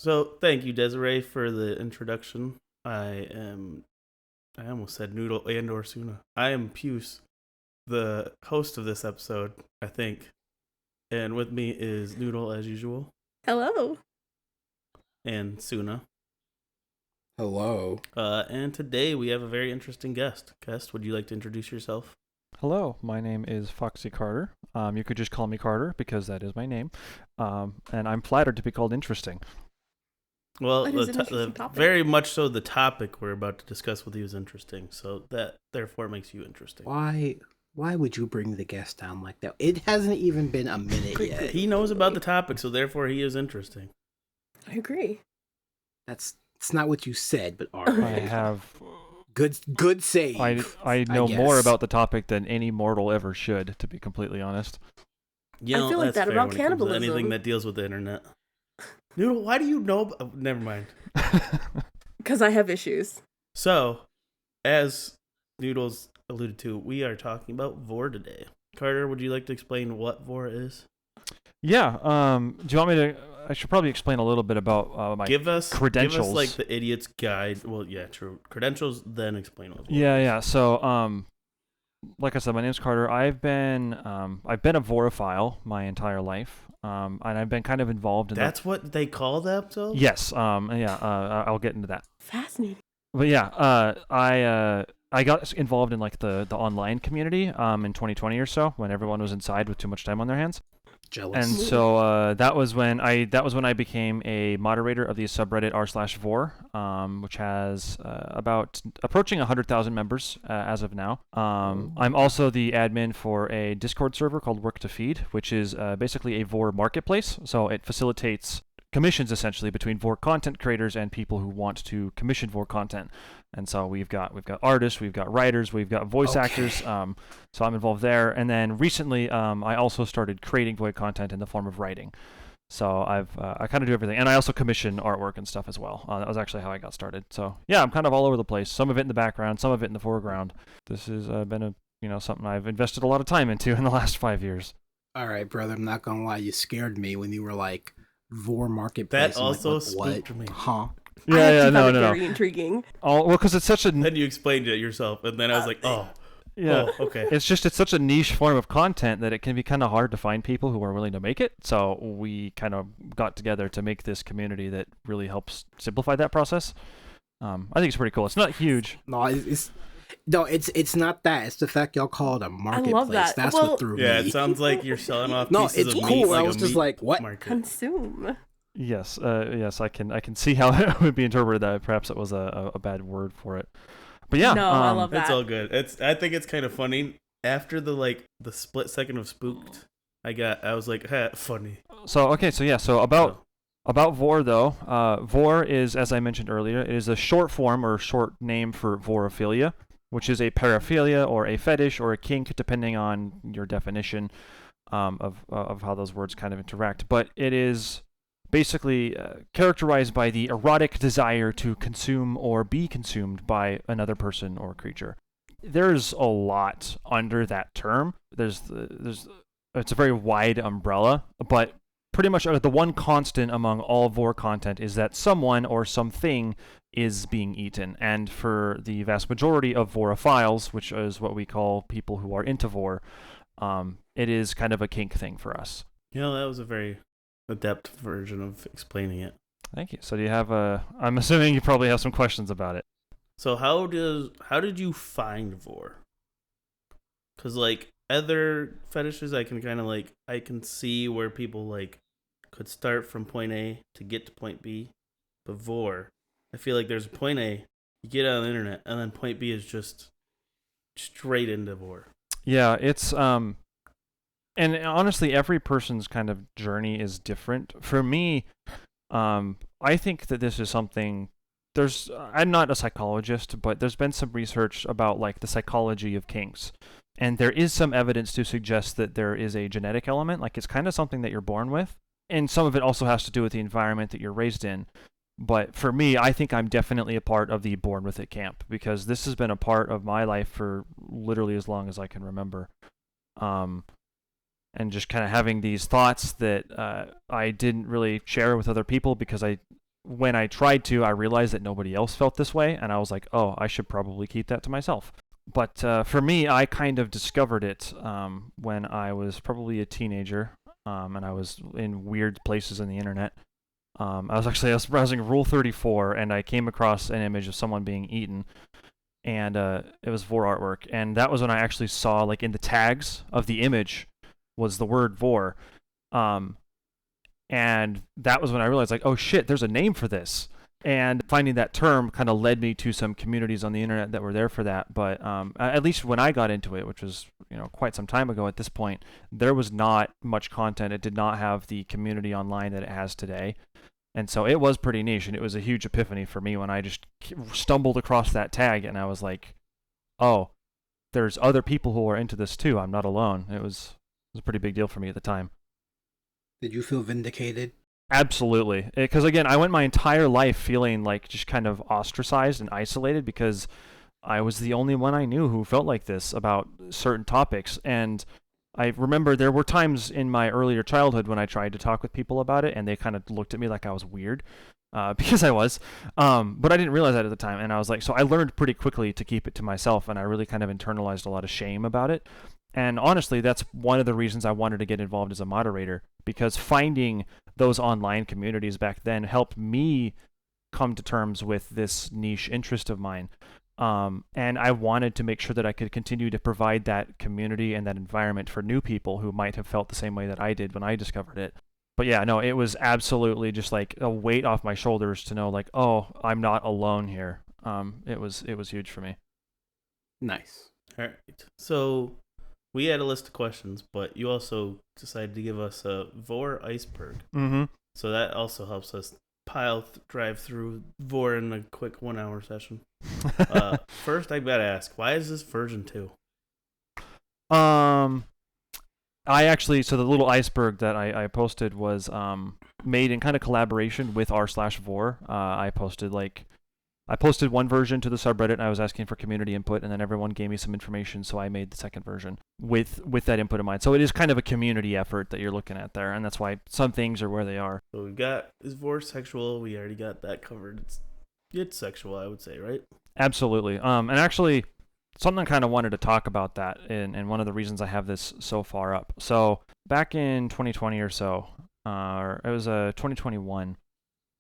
So thank you, Desiree, for the introduction. I almost said Noodle and or Suna. I am Puce, the host of this episode, I think. And with me is Noodle as usual. Hello. And Suna. Hello. And today we have a very interesting guest. Guest, would you like to introduce yourself? Hello, my name is Foxy Carter. You could just call me Carter because that is my name. And I'm flattered to be called interesting. Well, That is an interesting topic. very much so the topic we're about to discuss with you is interesting. So that therefore makes you interesting. Why would you bring the guest down like that? It hasn't even been a minute yet. He knows about the topic, so therefore he is interesting. I agree. It's not what you said, but all I right. have Good save. I know more guess. about the topic than any mortal ever should, to be completely honest. You know, I feel like that's that fair about when it comes to cannibalism. anything that deals with the internet. Noodle, why do you know? Never mind. Because I have issues. So, as Noodles alluded to, we are talking about vore today. Carter, would you like to explain what vore is? Yeah. Do you want me to? I should probably explain a little bit about my credentials. Give us like the idiot's guide. Well, yeah, true. Credentials, then explain what vore Yeah. So, like I said, my name's Carter. I've been a vorophile my entire life. And I've been kind of involved in That's what they call themselves? Yes. I'll get into that. Fascinating. But yeah, I got involved in like the online community in 2020 or so when everyone was inside with too much time on their hands. Jealous. And so that was when I became a moderator of the subreddit r/vore, which has about approaching 100,000 members as of now. I'm also the admin for a Discord server called Work to Feed, which is basically a vore marketplace. So it facilitates commissions essentially between vore content creators and people who want to commission vore content. And so we've got artists, we've got writers, we've got voice actors. So I'm involved there. And then recently, I also started creating vore content in the form of writing. So I kind of do everything, and I also commission artwork and stuff as well. That was actually how I got started. So yeah, I'm kind of all over the place. Some of it in the background, some of it in the foreground. This has been something I've invested a lot of time into in the last 5 years. All right, brother. I'm not gonna lie. You scared me when you were like vore marketplace. That also like, spooked me. Huh? Yeah, no. Very intriguing. Well, because it's such a Then you explained it yourself, and then I was like, oh. yeah. Oh, okay. It's such a niche form of content that it can be kind of hard to find people who are willing to make it. So we kind of got together to make this community that really helps simplify that process. I think it's pretty cool. It's not huge. No, it's not that. It's the fact y'all call it a marketplace. love that. That's Well, what threw me. Yeah, it sounds like you're selling off No, pieces it's of cool. meat. I was just like, what? Market. Consume. Yes, I can see how it would be interpreted that perhaps it was a bad word for it. But yeah, No, I love that. It's all good. I think it's kind of funny. After the split second of spooked, I was like, funny. So about vore though, vore is, as I mentioned earlier, it is a short form or short name for vorophilia, which is a paraphilia or a fetish or a kink, depending on your definition of how those words kind of interact. But it is basically characterized by the erotic desire to consume or be consumed by another person or creature. There's a lot under that term. It's a very wide umbrella, but pretty much the one constant among all vore content is that someone or something is being eaten. And for the vast majority of vorophiles, which is what we call people who are into vore, it is kind of a kink thing for us. That was a very adept version of explaining it. Thank you. So do you have I'm assuming you probably have some questions about it. So how did you find vore? Because other fetishes, I can kind of I can see where people could start from point A to get to point B, but vore, I feel like there's a point A, you get on the internet, and then point B is just straight into vore. Yeah, it's and honestly, every person's kind of journey is different. For me, I think that this is something. I'm not a psychologist, but there's been some research about the psychology of kinks, and there is some evidence to suggest that there is a genetic element. It's kind of something that you're born with, and some of it also has to do with the environment that you're raised in. But for me, I think I'm definitely a part of the born with it camp, because this has been a part of my life for literally as long as I can remember. And just kind of having these thoughts that I didn't really share with other people because I when I tried to, I realized that nobody else felt this way, and I was like, oh, I should probably keep that to myself. But for me, I kind of discovered it when I was probably a teenager, and I was in weird places on the internet. I was browsing Rule 34, and I came across an image of someone being eaten, and it was vore artwork, and that was when I actually saw, like, in the tags of the image was the word vore, and that was when I realized, like, oh shit, there's a name for this. And finding that term kind of led me to some communities on the internet that were there for that. But at least when I got into it, which was quite some time ago at this point, there was not much content. It did not have the community online that it has today. And so it was pretty niche, and it was a huge epiphany for me when I just stumbled across that tag, and I was like, oh, there's other people who are into this too. I'm not alone. It was a pretty big deal for me at the time. Did you feel vindicated? Absolutely. Because again, I went my entire life feeling like just kind of ostracized and isolated because I was the only one I knew who felt like this about certain topics. And I remember there were times in my earlier childhood when I tried to talk with people about it, and they kind of looked at me like I was weird, because I was. But I didn't realize that at the time. And I was like, so I learned pretty quickly to keep it to myself, and I really kind of internalized a lot of shame about it. And honestly, that's one of the reasons I wanted to get involved as a moderator, because finding those online communities back then helped me come to terms with this niche interest of mine. And I wanted to make sure that I could continue to provide that community and that environment for new people who might have felt the same way that I did when I discovered it. But yeah, no, it was absolutely just like a weight off my shoulders to know, like, oh, I'm not alone here. It was huge for me. Nice. All right. So we had a list of questions, but you also decided to give us a vore iceberg. Mm-hmm. So that also helps us drive through vore in a quick 1 hour session. First, I gotta ask, why is this version 2? So the little iceberg that I posted was made in kind of collaboration with r/vore. I posted one version to the subreddit, and I was asking for community input, and then everyone gave me some information, so I made the second version with that input in mind. So it is kind of a community effort that you're looking at there, and that's why some things are where they are. So we've got, is vore sexual? We already got that covered. It's sexual, I would say, right? Absolutely. And actually, something I kind of wanted to talk about that, and one of the reasons I have this so far up. So back in 2020 or so, or it was 2021,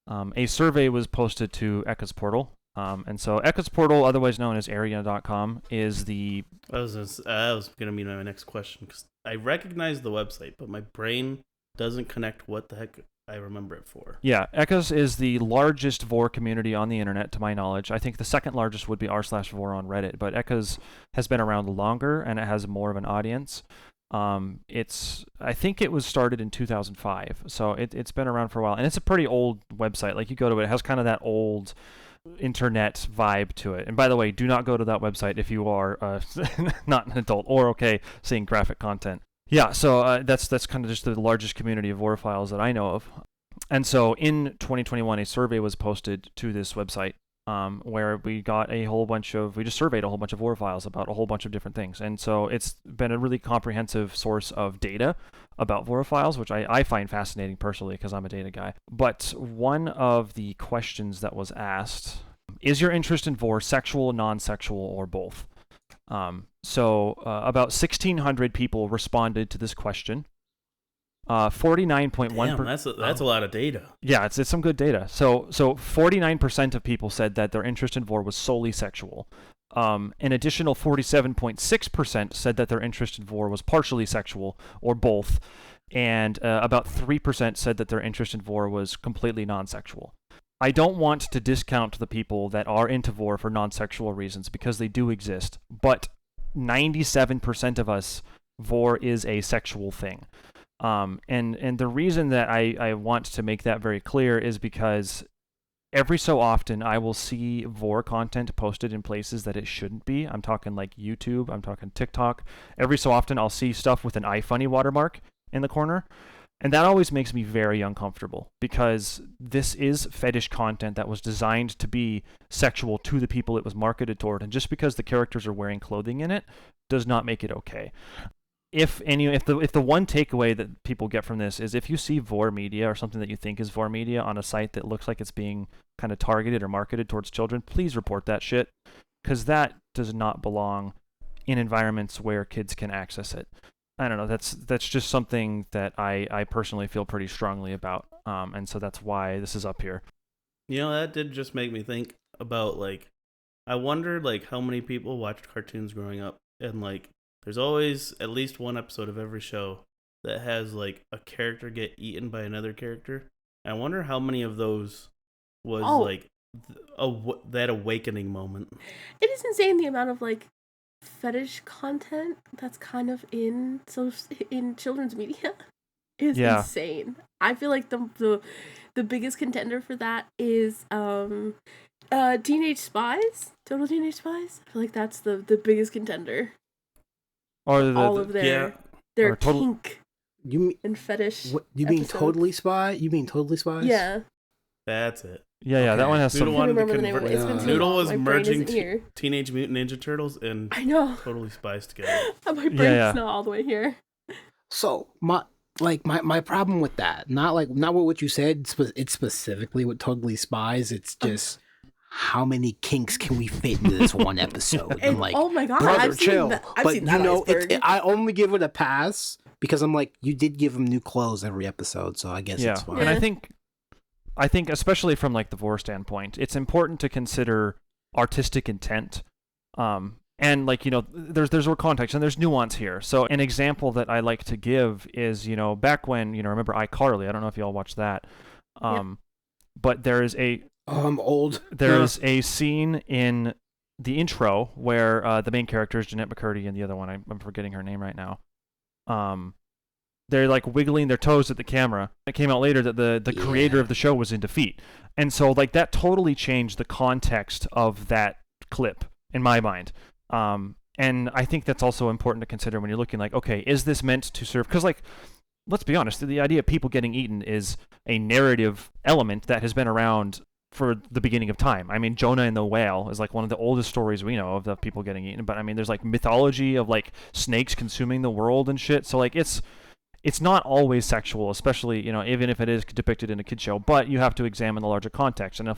a survey was posted to Ekka's Portal. And so Ekka's Portal, otherwise known as Area.com, is the... That was going to be my next question, because I recognize the website, but my brain doesn't connect what the heck I remember it for. Yeah, Ekka's is the largest vore community on the internet, to my knowledge. I think the second largest would be r/vore on Reddit, but Ekka's has been around longer, and it has more of an audience. I think it was started in 2005, so it's been around for a while, and it's a pretty old website. Like, you go to it, it has kind of that old internet vibe to it. And by the way, do not go to that website if you are not an adult or okay seeing graphic content. Yeah, so that's kind of just the largest community of vorophiles that I know of. And so in 2021, a survey was posted to this website where we just surveyed a whole bunch of vorophiles about a whole bunch of different things. And so it's been a really comprehensive source of data about vorophiles, which I find fascinating personally because I'm a data guy. But one of the questions that was asked, is your interest in vore sexual, non-sexual, or both? About 1,600 people responded to this question. 49.1%. Damn, that's a lot of data. Yeah, it's some good data. So 49% of people said that their interest in vore was solely sexual. An additional 47.6% said that their interest in vore was partially sexual or both, and about 3% said that their interest in vore was completely non-sexual. I don't want to discount the people that are into vore for non-sexual reasons, because they do exist, but 97% of us, vore is a sexual thing. And the reason that I want to make that very clear is because every so often I will see vore content posted in places that it shouldn't be. I'm talking like YouTube, I'm talking TikTok. Every so often I'll see stuff with an iFunny watermark in the corner. And that always makes me very uncomfortable, because this is fetish content that was designed to be sexual to the people it was marketed toward. And just because the characters are wearing clothing in it does not make it okay. if the one takeaway that people get from this is if you see vore media or something that you think is vore media on a site that looks like it's being kind of targeted or marketed towards children, please report that shit, because that does not belong in environments where kids can access it. I don't know. That's just something that I personally feel pretty strongly about, and so that's why this is up here. That did just make me think about, like, I wonder, like, how many people watched cartoons growing up, and, like, there's always at least one episode of every show that has, like, a character get eaten by another character. I wonder how many of those was, like, that awakening moment. It is insane the amount of, like, fetish content that's kind of in children's media. Is insane. I feel like the biggest contender for that is Teenage Spies, Total Teenage Spies. I feel like that's the biggest contender. Or all of their kink and fetish. What, you mean Totally Spy? You mean Totally Spies? Yeah. That's it. Yeah, okay. That one has some. Noodle was merging Teenage Mutant Ninja Turtles and Totally Spies together. My brain's not all the way here. So my problem with that, not what you said. It's specifically with Totally Spies. It's just how many kinks can we fit into this one episode? And like, oh my god, brother, chill. I only give it a pass because I'm like, you did give them new clothes every episode, so I guess it's fine. And I think especially from like the vore standpoint, it's important to consider artistic intent. And like, there's more context and there's nuance here. So an example that I like to give is, back when, remember iCarly, I don't know if y'all watched that. But there is I'm old. There is a scene in the intro where the main character is Jeanette McCurdy and the other one, I'm forgetting her name right now. They're like wiggling their toes at the camera. It came out later that the creator of the show was in defeat. And so like that totally changed the context of that clip in my mind. And I think that's also important to consider when you're looking like, okay, is this meant to serve? Because like, let's be honest, the idea of people getting eaten is a narrative element that has been around for the beginning of time. I mean, Jonah and the whale is like one of the oldest stories we know of people getting eaten. But I mean, there's like mythology of like snakes consuming the world and shit. So like it's not always sexual, especially, even if it is depicted in a kid's show, but you have to examine the larger context. And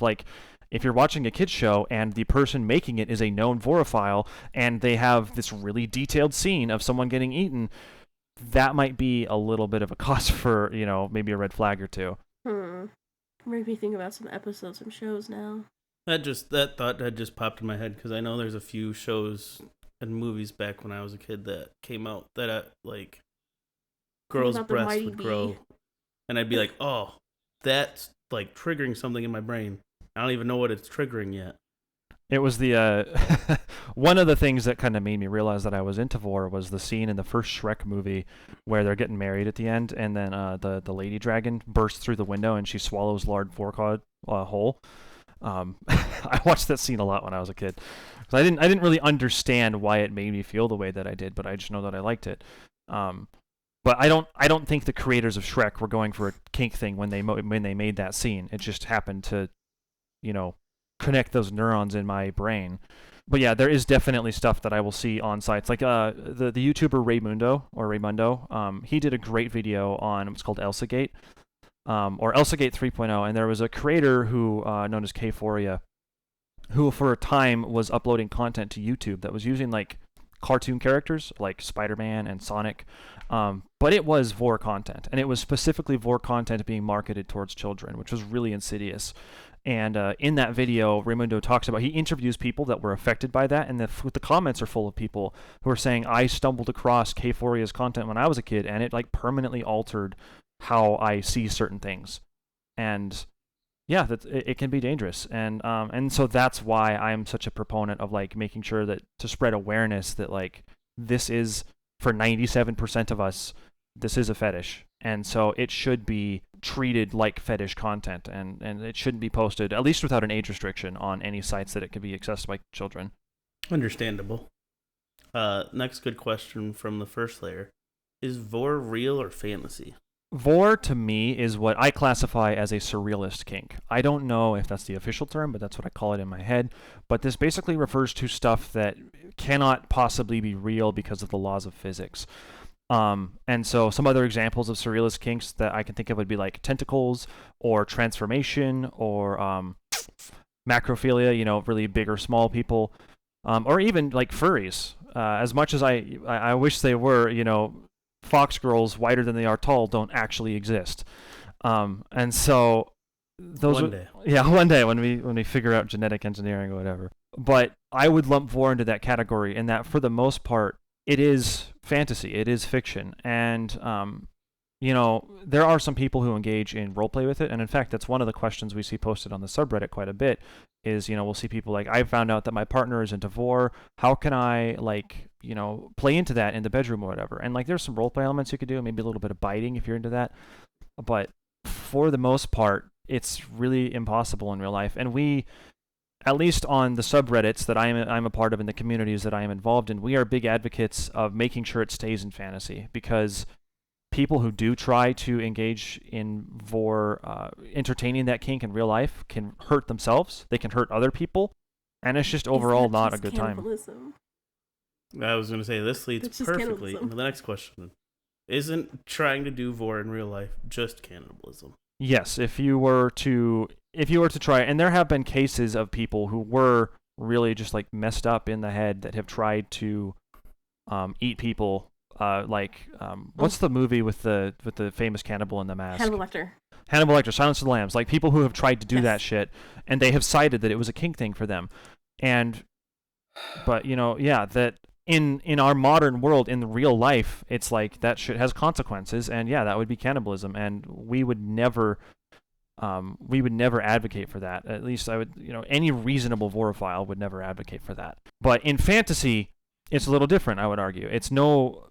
if you're watching a kid's show and the person making it is a known vorophile and they have this really detailed scene of someone getting eaten, that might be a little bit of a cause for, maybe a red flag or two. Made me think about some episodes from shows now. That thought had just popped in my head because I know there's a few shows and movies back when I was a kid that came out that like girls' breasts would grow, and I'd be like, oh, that's like triggering something in my brain. I don't even know what it's triggering yet. It was the one of the things that kind of made me realize that I was into vore was the scene in the first Shrek movie where they're getting married at the end, and then the lady dragon bursts through the window and she swallows Lord Vorkod whole. I watched that scene a lot when I was a kid. So I didn't really understand why it made me feel the way that I did, but I just know that I liked it. But I don't think the creators of Shrek were going for a kink thing when they made that scene. It just happened to, connect those neurons in my brain. But yeah, there is definitely stuff that I will see on sites. Like the YouTuber Raymundo, he did a great video on, it's called ElsaGate, or ElsaGate 3.0, and there was a creator who known as Kforia, who for a time was uploading content to YouTube that was using like cartoon characters like Spider-Man and Sonic, but it was vore content, and it was specifically vore content being marketed towards children, which was really insidious. And in that video, Raymundo talks about, he interviews people that were affected by that, and the comments are full of people who are saying, I stumbled across Kforia's content when I was a kid, and it like permanently altered how I see certain things. And yeah, it can be dangerous. And so that's why I'm such a proponent of like making sure that to spread awareness that like this is, for 97% of us, this is a fetish. And so it should be treated like fetish content, and it shouldn't be posted, at least without an age restriction, on any sites that it could be accessed by children. Understandable. Next good question from the first layer. Is vore real or fantasy? Vore, to me, is what I classify as a surrealist kink. I don't know if that's the official term, but that's what I call it in my head. But this basically refers to stuff that cannot possibly be real because of the laws of physics. And so some other examples of surrealist kinks that I can think of would be like tentacles or transformation or macrophilia, really big or small people, or even like furries. As much as I wish they were, fox girls whiter than they are tall don't actually exist. And so those One day. Yeah, one day when we figure out genetic engineering or whatever. But I would lump vore into that category in that for the most part it is fantasy, it is fiction, and there are some people who engage in roleplay with it, and in fact that's one of the questions we see posted on the subreddit quite a bit is, we'll see people like, I found out that my partner is into vore, how can I play into that in the bedroom or whatever, and there's some roleplay elements you could do, maybe a little bit of biting if you're into that, but for the most part it's really impossible in real life. And we, at least on the subreddits that I'm a part of and the communities that I am involved in, we are big advocates of making sure it stays in fantasy, because people who do try to engage in vore, entertaining that kink in real life, can hurt themselves, they can hurt other people, and it's just overall not a good time. I was going to say, this leads perfectly into the next question. Isn't trying to do vore in real life just cannibalism? Yes, if you were to try, and there have been cases of people who were really just messed up in the head that have tried to eat people. What's the movie with the famous cannibal in the mask? Hannibal Lecter, Silence of the Lambs. People who have tried to do that shit, and they have cited that it was a kink thing for them. But that in our modern world, in real life, it's that shit has consequences, and that would be cannibalism, and we would never advocate for that. At least I would, any reasonable vorophile would never advocate for that. But in fantasy, it's a little different, I would argue. It's no,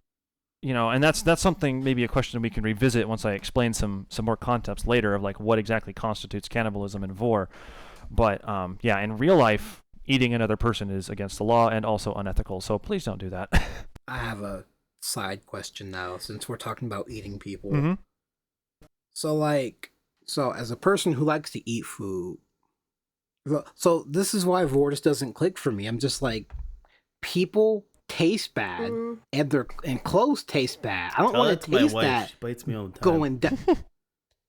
and that's something, maybe a question we can revisit once I explain some more concepts later of what exactly constitutes cannibalism in vore. But in real life, eating another person is against the law and also unethical, so please don't do that. I have a side question now, since we're talking about eating people. Mm-hmm. So as a person who likes to eat food, so this is why vore just doesn't click for me. I'm just people taste bad, and clothes taste bad. I don't want to taste that. She bites me all the time. Going down.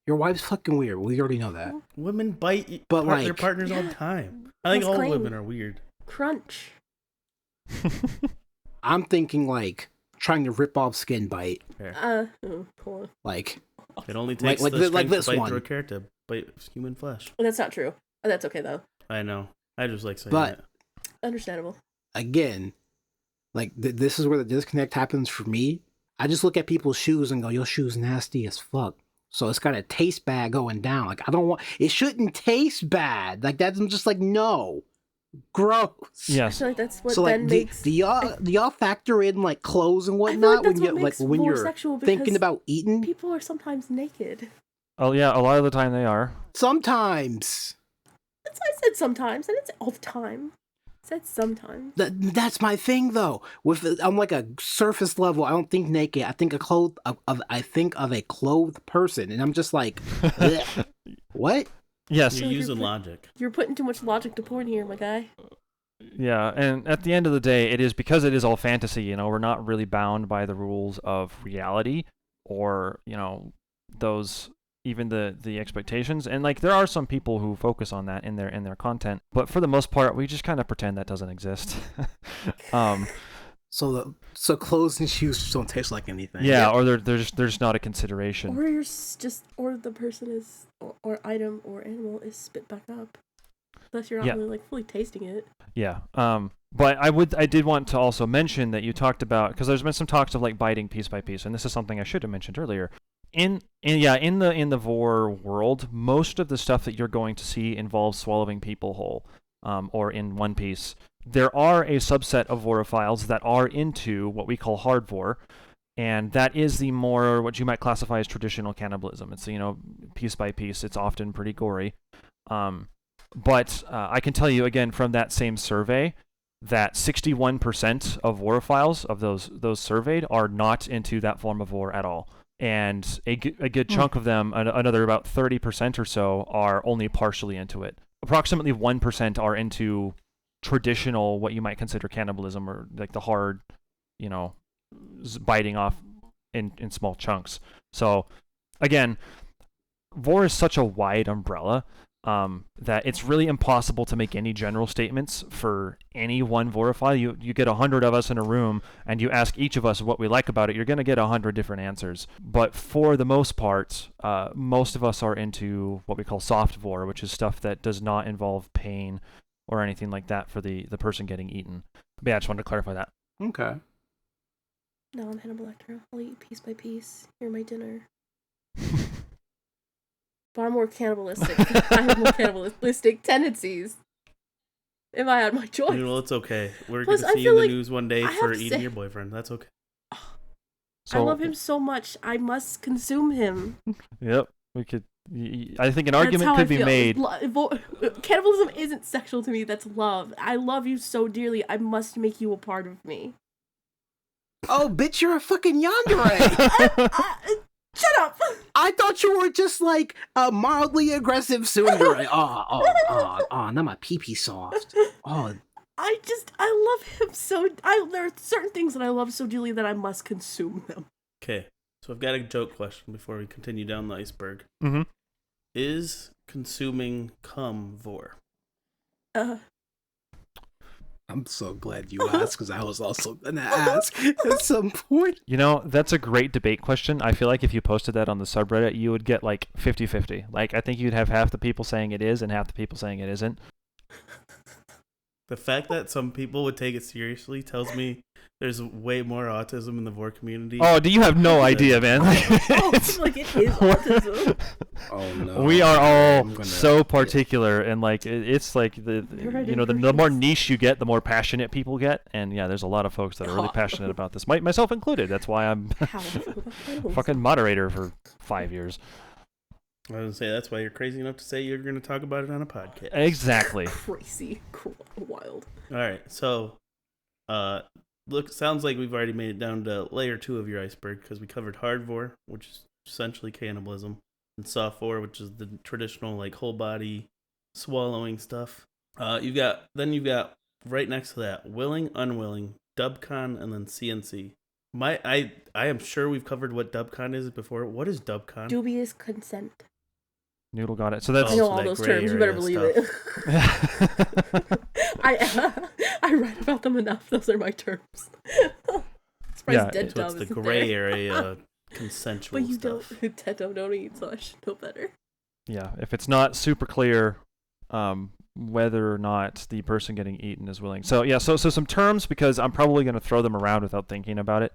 Your wife's fucking weird. We already know that. Women bite their partners all the time. I think all women are weird. Crunch. I'm thinking trying to rip off skin bite. Cool. It only takes the strength to bite through a carrot to bite human flesh. That's not true. That's okay though. I know. I just like saying but, it. Understandable. Again, this is where the disconnect happens for me. I just look at people's shoes and go, your shoe's nasty as fuck. So it's got a taste bad going down. I don't want, it shouldn't taste bad. That's, I'm just no. Gross. Yes. I feel that's what then makes... do y'all factor in clothes and whatnot when you're thinking about eating? People are sometimes naked. Oh yeah, a lot of the time they are. Sometimes. I said sometimes. I didn't say all the time. I said sometimes. That's my thing though. I'm a surface level. I don't think naked. I think of a clothed person, and I'm just what? Yes. You're using logic. You're putting too much logic to porn here, my guy. Yeah, and at the end of the day, it is because it is all fantasy, we're not really bound by the rules of reality or, those, even the expectations. And there are some people who focus on that in their content, but for the most part, we just kind of pretend that doesn't exist. So clothes and shoes just don't taste like anything. Yeah, or they're just not a consideration. Or the person is, or item or animal is spit back up. Unless you're not really fully tasting it. Yeah. But I did want to also mention that you talked about, because there's been some talks of biting piece by piece, and this is something I should have mentioned earlier. In the vore world, most of the stuff that you're going to see involves swallowing people whole, or in one piece. There are a subset of vorophiles that are into what we call hard vore, and that is the more what you might classify as traditional cannibalism. It's piece by piece. It's often pretty gory. But I can tell you again from that same survey that 61% of vorophiles of those surveyed are not into that form of vore at all. And a good chunk of them, another about 30% or so, are only partially into it. Approximately 1% are into traditional, what you might consider cannibalism, or the hard, biting off in small chunks. So again, vore is such a wide umbrella that it's really impossible to make any general statements for any one vorophile. You get 100 of us in a room and you ask each of us what we like about it, you're going to get 100 different answers. But for the most part, most of us are into what we call soft vore, which is stuff that does not involve pain or anything like that for the person getting eaten. But yeah, I just wanted to clarify that. Okay. No, I'm Hannibal Lecter. I'll eat piece by piece. You're my dinner. But I'm more cannibalistic. I have more cannibalistic tendencies. If I had my choice. Well, it's okay. We're Plus, going to see you in the news one day for eating your boyfriend. That's okay. I love him so much. I must consume him. Yep. We could. I think an argument could be made. Cannibalism isn't sexual to me. That's love. I love you so dearly. I must make you a part of me. Oh, bitch, you're a fucking yandere. Shut up! I thought you were just like a mildly aggressive tsundere. Oh, now my pee-pee soft. Oh. I love him so. There are certain things that I love so dearly that I must consume them. Okay, so I've got a joke question before we continue down the iceberg. Mm-hmm. Is consuming cum vore? I'm so glad you asked, because I was also going to ask at some point. You know, that's a great debate question. I feel like if you posted that on the subreddit, you would get like 50-50. Like, I think you'd have half the people saying it is and half the people saying it isn't. The fact that some people would take it seriously tells me there's way more autism in the vore community. Oh, do you have no idea, man? Like it is autism. Oh no. We are all so particular, and like it's like the more niche you get, the more passionate people get, and yeah, there's a lot of folks that are really passionate about this, myself included. That's why I'm fucking moderator for 5 years. I was gonna say that's why you're crazy enough to say you're gonna talk about it on a podcast. Exactly. Crazy, wild. All right, so sounds like we've already made it down to layer 2 of your iceberg, because we covered hard vore, which is essentially cannibalism, and soft vore, which is the traditional like whole body swallowing stuff. You've got right next to that willing, unwilling, dubcon, and then CNC. I am sure we've covered what dubcon is before. What is dubcon? Dubious consent. Noodle got it. So that's I know all those terms. You better believe it. I read about them enough. Those are my terms. Yeah, so it's the gray area consensual but you stuff. don't eat, so I should know better. Yeah, if it's not super clear whether or not the person getting eaten is willing. So yeah, so some terms, because I'm probably going to throw them around without thinking about it.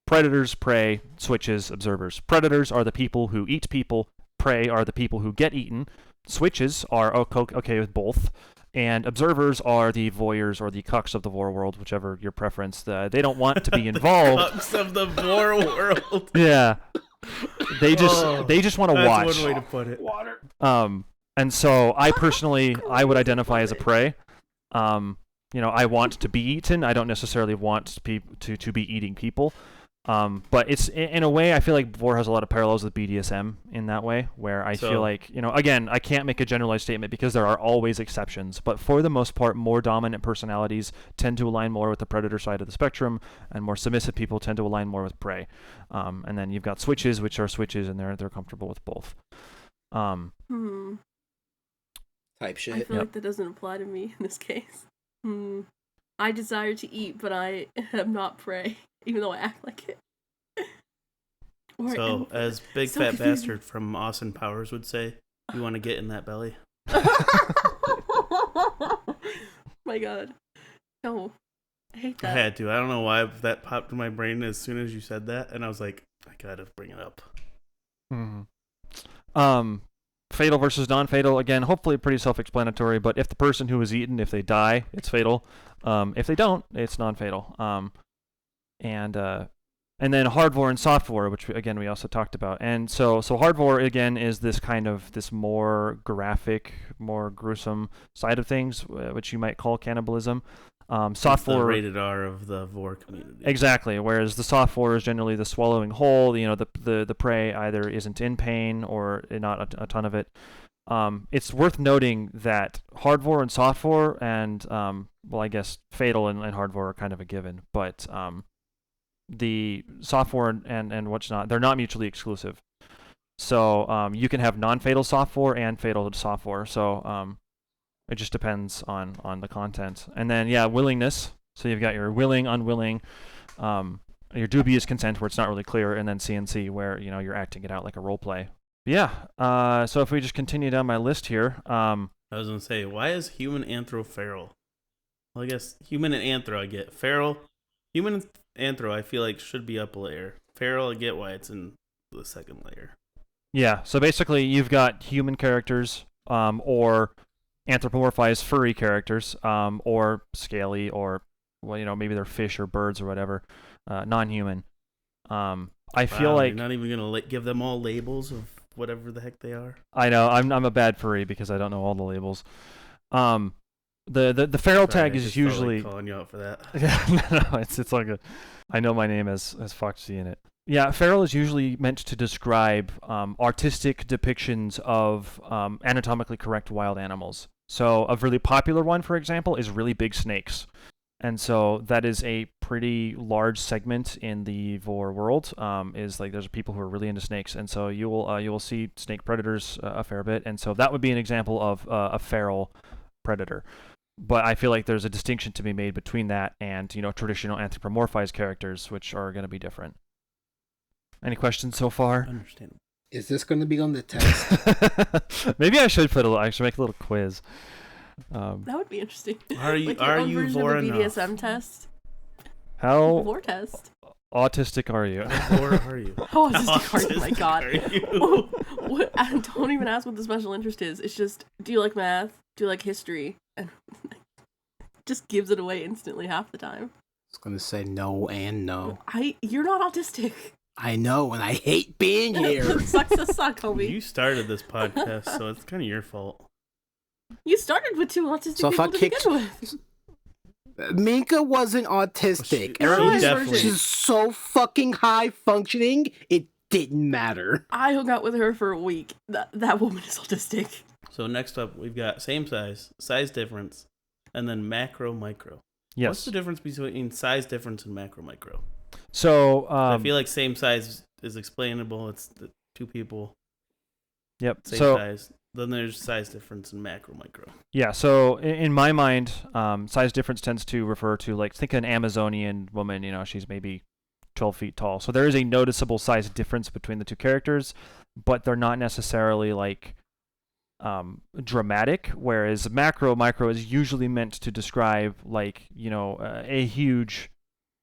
Predators, prey, switches, observers. Predators are the people who eat people. Prey are the people who get eaten. Switches are okay with both. And observers are the voyeurs or the cucks of the vore world, whichever your preference. They don't want to be involved. Cucks of the vore world. Yeah. They just want to watch. That's one way to put it. Water. And so I would identify as a prey. I want to be eaten. I don't necessarily want to be eating people. But it's in a way, I feel like vore has a lot of parallels with BDSM in that way, where I feel like, again, I can't make a generalized statement because there are always exceptions, but for the most part, more dominant personalities tend to align more with the predator side of the spectrum, and more submissive people tend to align more with prey. And then you've got switches, which are switches, and they're comfortable with both. Type shit. I feel like that doesn't apply to me in this case. I desire to eat, but I am not prey, even though I act like it. So, as Big Fat Bastard from Austin Powers would say, you want to get in that belly? My God. No. I hate that. I had to. I don't know why that popped in my brain as soon as you said that, and I was like, I gotta bring it up. Fatal versus non-fatal, again, hopefully pretty self-explanatory, but if the person who is eaten, if they die, it's fatal. If they don't, it's non-fatal. And then hard vore and soft vore, which again we also talked about. And so hard vore again is this kind of this more graphic, more gruesome side of things, which you might call cannibalism. Soft vore, the rated R of the vore community. Exactly. Whereas the soft vore is generally the swallowing whole. The prey either isn't in pain or not a ton of it. It's worth noting that hard vore and soft vore and I guess fatal and hard vore are kind of a given, but the soft vore and what's not, they're not mutually exclusive. So you can have non-fatal soft vore and fatal soft vore. So it just depends on the content. And then willingness. So you've got your willing, unwilling, your dubious consent where it's not really clear, and then CNC where you're acting it out like a role play. Yeah. So if we just continue down my list here, I was gonna say, why is human anthro feral? Well, I guess human and anthro I get. Feral, human and anthro I feel like should be up a layer. Feral I get why it's in the second layer. Yeah. So basically, you've got human characters, or anthropomorphized furry characters, or scaly, or maybe they're fish or birds or whatever, non-human. I feel like you're not even gonna give them all labels of whatever the heck they are. I know I'm a bad furry because I don't know all the labels. The feral tag is usually calling you out for that. Yeah, no, it's like I know my name has Foxy in it. Yeah, feral is usually meant to describe artistic depictions of anatomically correct wild animals. So a really popular one, for example, is really big snakes. And so that is a pretty large segment in the vore world. Is like there's people who are really into snakes, and so you will see snake predators a fair bit. And so that would be an example of a feral predator. But I feel like there's a distinction to be made between that and traditional anthropomorphized characters, which are going to be different. Any questions so far? Understandable. Is this going to be on the test? Maybe I should I should make a little quiz. That would be interesting. Are you like your own version vore of the enough? BDSM test? How Vore test. autistic are you? How are you? How autistic are you? My autistic God. are you? Oh, what? Don't even ask what the special interest is. It's just, do you like math? Do you like history? And just gives it away instantly half the time. I was going to say no and no. You're not autistic. I know, and I hate being here. Sucks to suck, homie. You started this podcast, so it's kind of your fault. You started with 2 autistic people to begin with. Minka wasn't autistic. She definitely. She's so fucking high functioning, it didn't matter. I hung out with her for a week. That woman is autistic. So next up, we've got size difference, and then macro, micro. Yes. What's the difference between size difference and macro, micro? So I feel like same size is explainable. It's the 2 people. Yep. Same So size. Then there's size difference in macro, micro. yeah. So in my mind, size difference tends to refer to think an Amazonian woman. She's maybe 12 feet tall. So there is a noticeable size difference between the 2 characters, but they're not necessarily dramatic. Whereas micro is usually meant to describe a huge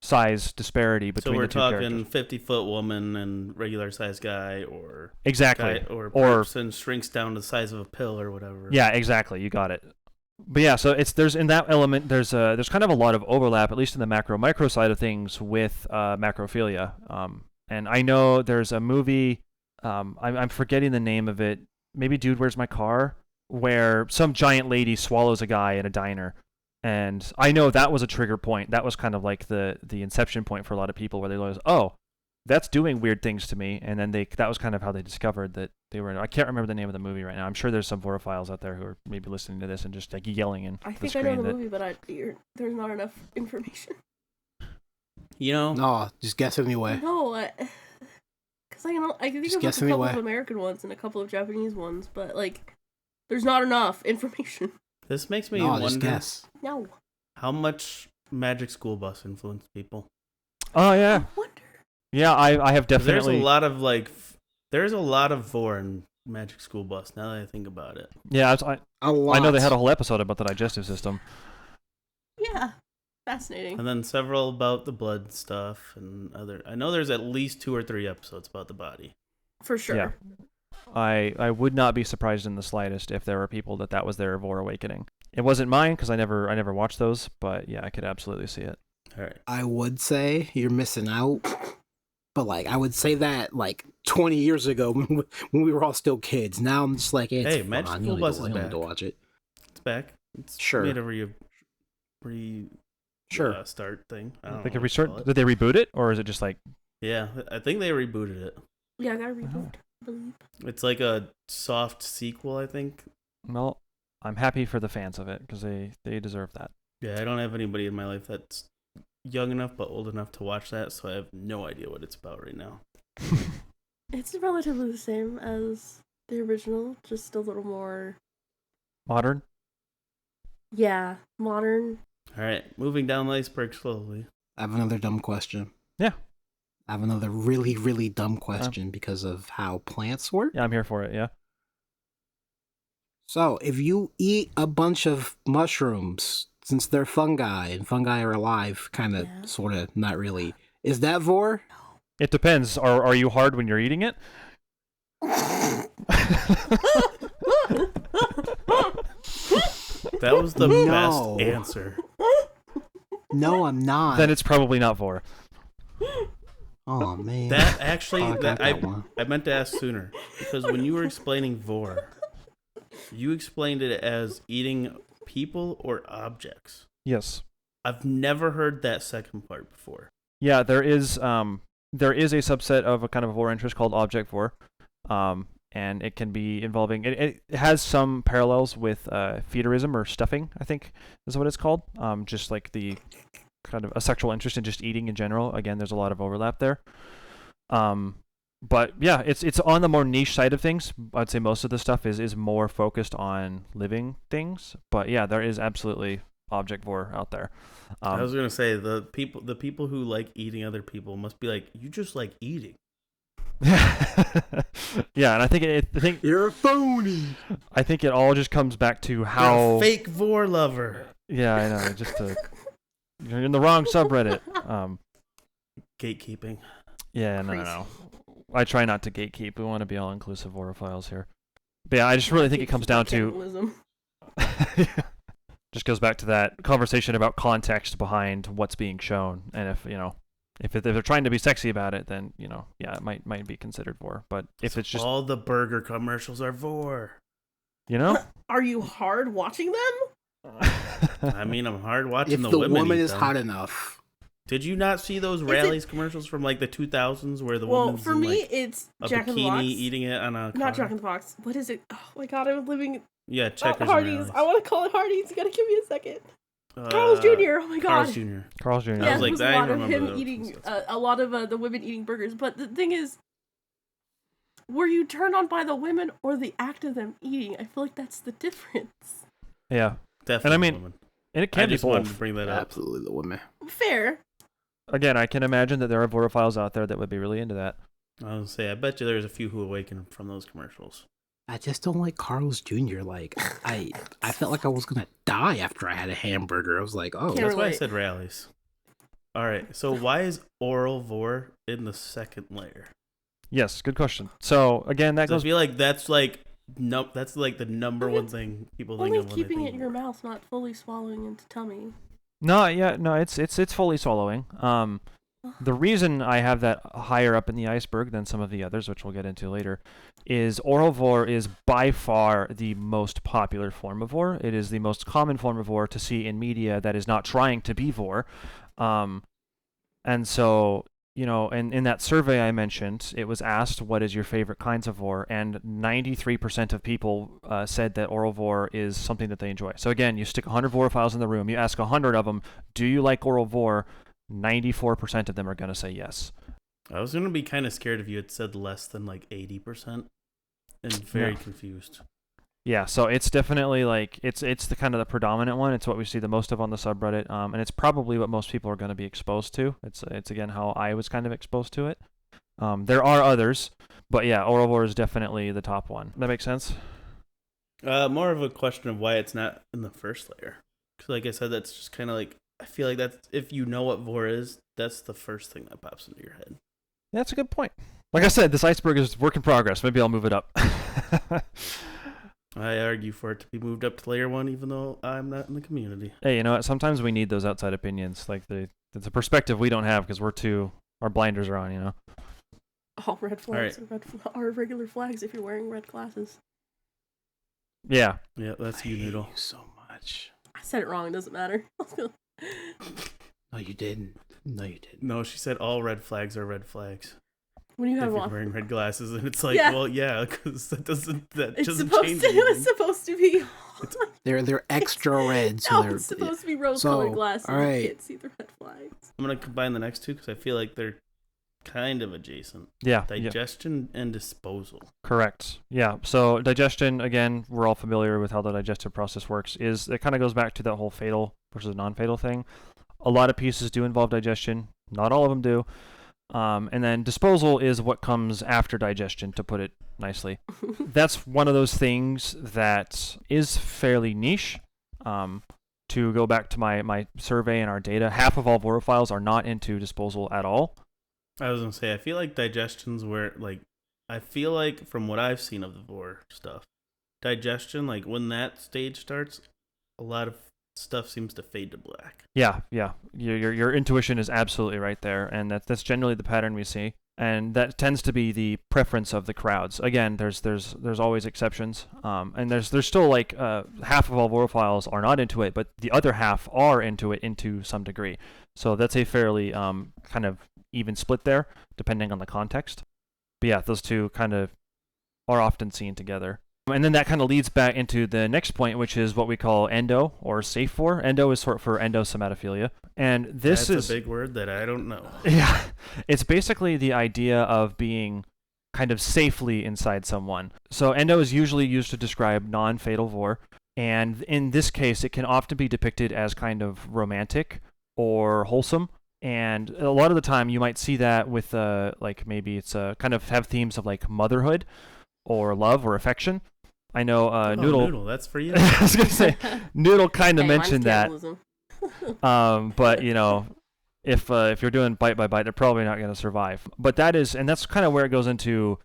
size disparity between the 2 characters. So we're talking 50-foot woman and regular size guy, or exactly, guy, or person shrinks down to the size of a pill or whatever. Yeah, exactly. You got it. But yeah, so there's in that element there's kind of a lot of overlap, at least in the macro micro side of things, with macrophilia. And I know there's a movie, I'm forgetting the name of it. Maybe Dude, Where's My Car? Where some giant lady swallows a guy in a diner. And I know that was a trigger point. That was kind of like the inception point for a lot of people, where they realized, oh, that's doing weird things to me. And then that was kind of how they discovered that they were. I can't remember the name of the movie right now. I'm sure there's some vorophiles out there who are maybe listening to this and just yelling in I the think screen. I know the movie, but there's not enough information. No, just guess anyway. No, because I can think of a couple of American ones and a couple of Japanese ones, but there's not enough information. This makes me wonder. Just guess. No. How much Magic School Bus influenced people? Oh yeah. I wonder. Yeah, I have definitely. There's a lot of vore in Magic School Bus. Now that I think about it. Yeah, A lot. I know they had a whole episode about the digestive system. Yeah, fascinating. And then several about the blood stuff and other. I know there's at least 2 or 3 episodes about the body. For sure. Yeah. I would not be surprised in the slightest if there were people that was their vore awakening. It wasn't mine because I never watched those, but yeah, I could absolutely see it. All right. I would say you're missing out, but I would say that 20 years ago when we were all still kids. Now I'm just hey, Magic School Bus is back. To watch it. It's back. It's Sure. made a start thing. I don't know what to call it. Did they reboot it, or is it just Yeah, I think they rebooted it. Yeah, I got a reboot, I believe. It's like a soft sequel, I think. Well, I'm happy for the fans of it because they deserve that. Yeah, I don't have anybody in my life that's young enough but old enough to watch that, so I have no idea what it's about right now. It's relatively the same as the original, just a little more Modern? Yeah, modern. All right, moving down the iceberg slowly. I have another dumb question. Yeah. I have another really, really dumb question because of how plants work. Yeah, I'm here for it, yeah. So, if you eat a bunch of mushrooms, since they're fungi, and fungi are alive, kind of, sort of, not really, is that vore? It depends. Are you hard when you're eating it? That was the best answer. No, I'm not. Then it's probably not vore. Oh, man. That actually, I meant to ask sooner. Because when you were explaining vore, you explained it as eating people or objects. Yes. I've never heard that second part before. Yeah, there is a subset of a kind of vore interest called object vore. And it can be involving, it has some parallels with feederism or stuffing, I think is what it's called. Just like the kind of a sexual interest in just eating in general. Again, there's a lot of overlap there. But yeah, it's on the more niche side of things. I'd say most of the stuff is more focused on living things. But yeah, there is absolutely object vore out there. I was gonna say the people who like eating other people must be like, you just like eating. Yeah, and I think you're a phony. I think it all just comes back to how you're a fake vore lover. Yeah, I know. You're in the wrong subreddit. Gatekeeping. Yeah, no. I try not to gatekeep. We want to be all inclusive vorophiles here. But yeah, I just really think it comes down to just goes back to that conversation about context behind what's being shown, and if they're trying to be sexy about it, then it might be considered vore. But if it's just all the burger commercials are vore, are you hard watching them? I mean, I'm hard watching if the woman is them. hot enough. Did you not see those Rally's commercials from like the 2000s where the woman's for me, it's a Jack in the Box. bikini eating it on a car? Not Jack in the Box. What is it? Oh my god, I was living. Yeah, Checkers. Hardee's. I want to call it Hardee's. You gotta give me a second. Carl's Jr. Oh my god. Carl's Jr. Yeah, I was like, a lot of him those. eating, a lot of the women eating burgers. But the thing is, were you turned on by the women or the act of them eating? I feel like that's the difference. Yeah, definitely. And I mean, women. And it can be just wanted both. to bring that up. Absolutely the women. Fair. Again, I can imagine that there are vorophiles out there that would be really into that. I was say, I bet you there's a few who awaken from those commercials. I just don't like Carl's Jr. Like, I felt like I was gonna die after I had a hamburger. I was like, oh. That's why I said Rallies. All right, so why is oral vore in the second layer? Yes, good question. So again, that goes. I feel like that's like the number one thing people think of when keeping they it think in your mouth, not fully swallowing into tummy. No, it's fully swallowing. The reason I have that higher up in the iceberg than some of the others, which we'll get into later, is oral vore is by far the most popular form of vore. It is the most common form of vore to see in media that is not trying to be vore. And so, and in that survey I mentioned, it was asked, what is your favorite kinds of vore? And 93% of people said that oral vore is something that they enjoy. So again, you stick 100 vorophiles in the room, you ask 100 of them, do you like oral vore? 94% of them are going to say yes. I was going to be kind of scared if you had said less than like 80% and very confused. Yeah, so it's definitely like, it's the kind of the predominant one. It's what we see the most of on the subreddit, and it's probably what most people are going to be exposed to. It's again how I was kind of exposed to it. There are others, but yeah, oral vore is definitely the top one. That makes sense? More of a question of why it's not in the first layer. Because like I said, that's just kind of like, I feel like that's, if you know what vore is, that's the first thing that pops into your head. Yeah, that's a good point. Like I said, this iceberg is work in progress. Maybe I'll move it up. I argue for it to be moved up to layer 1, even though I'm not in the community. Hey, you know what? Sometimes we need those outside opinions. Like it's a perspective we don't have because our blinders are on, All red flags are regular flags if you're wearing red glasses. Yeah. Yeah, that's you, Noodle. You so much. I said it wrong. It doesn't matter. No, you didn't. No, she said all red flags are red flags. When you have if you're wearing red glasses, and it's like, well, yeah, because that doesn't change anything. It's supposed to be. They're extra red. So it's supposed to be rose-colored glasses. All right. You can't see the red flags. I'm gonna combine the next two because I feel like they're kind of adjacent. Yeah. Digestion and disposal. Correct. Yeah. So digestion, again, we're all familiar with how the digestive process works. It kind of goes back to that whole fatal versus non-fatal thing. A lot of pieces do involve digestion. Not all of them do. And then disposal is what comes after digestion, to put it nicely. That's one of those things that is fairly niche. To go back to my survey and our data, half of all vorophiles are not into disposal at all. I was gonna say, I feel like digestion's where, like, I feel like from what I've seen of the vore stuff, digestion, like when that stage starts, a lot of stuff seems to fade to black. Yeah. Your intuition is absolutely right there, and that's generally the pattern we see, and that tends to be the preference of the crowds. Again, there's always exceptions, and there's still like half of all vorophiles are not into it, but the other half are into it into some degree. So that's a fairly kind of even split there, depending on the context. But yeah, those two kind of are often seen together. And then that kind of leads back into the next point, which is what we call endo or safe vore. Endo is short for endosomatophilia. And this That's is a big word that I don't know. Yeah. It's basically the idea of being kind of safely inside someone. So endo is usually used to describe non-fatal vore. And in this case, it can often be depicted as kind of romantic or wholesome. And a lot of the time you might see that with like maybe it's kind of have themes of like motherhood or love or affection. I know Noodle, that's for you. I was gonna say Noodle kind of Hey, mentioned that. But you know, if you're doing bite by bite, they're probably not gonna survive. But that's kind of where it goes into.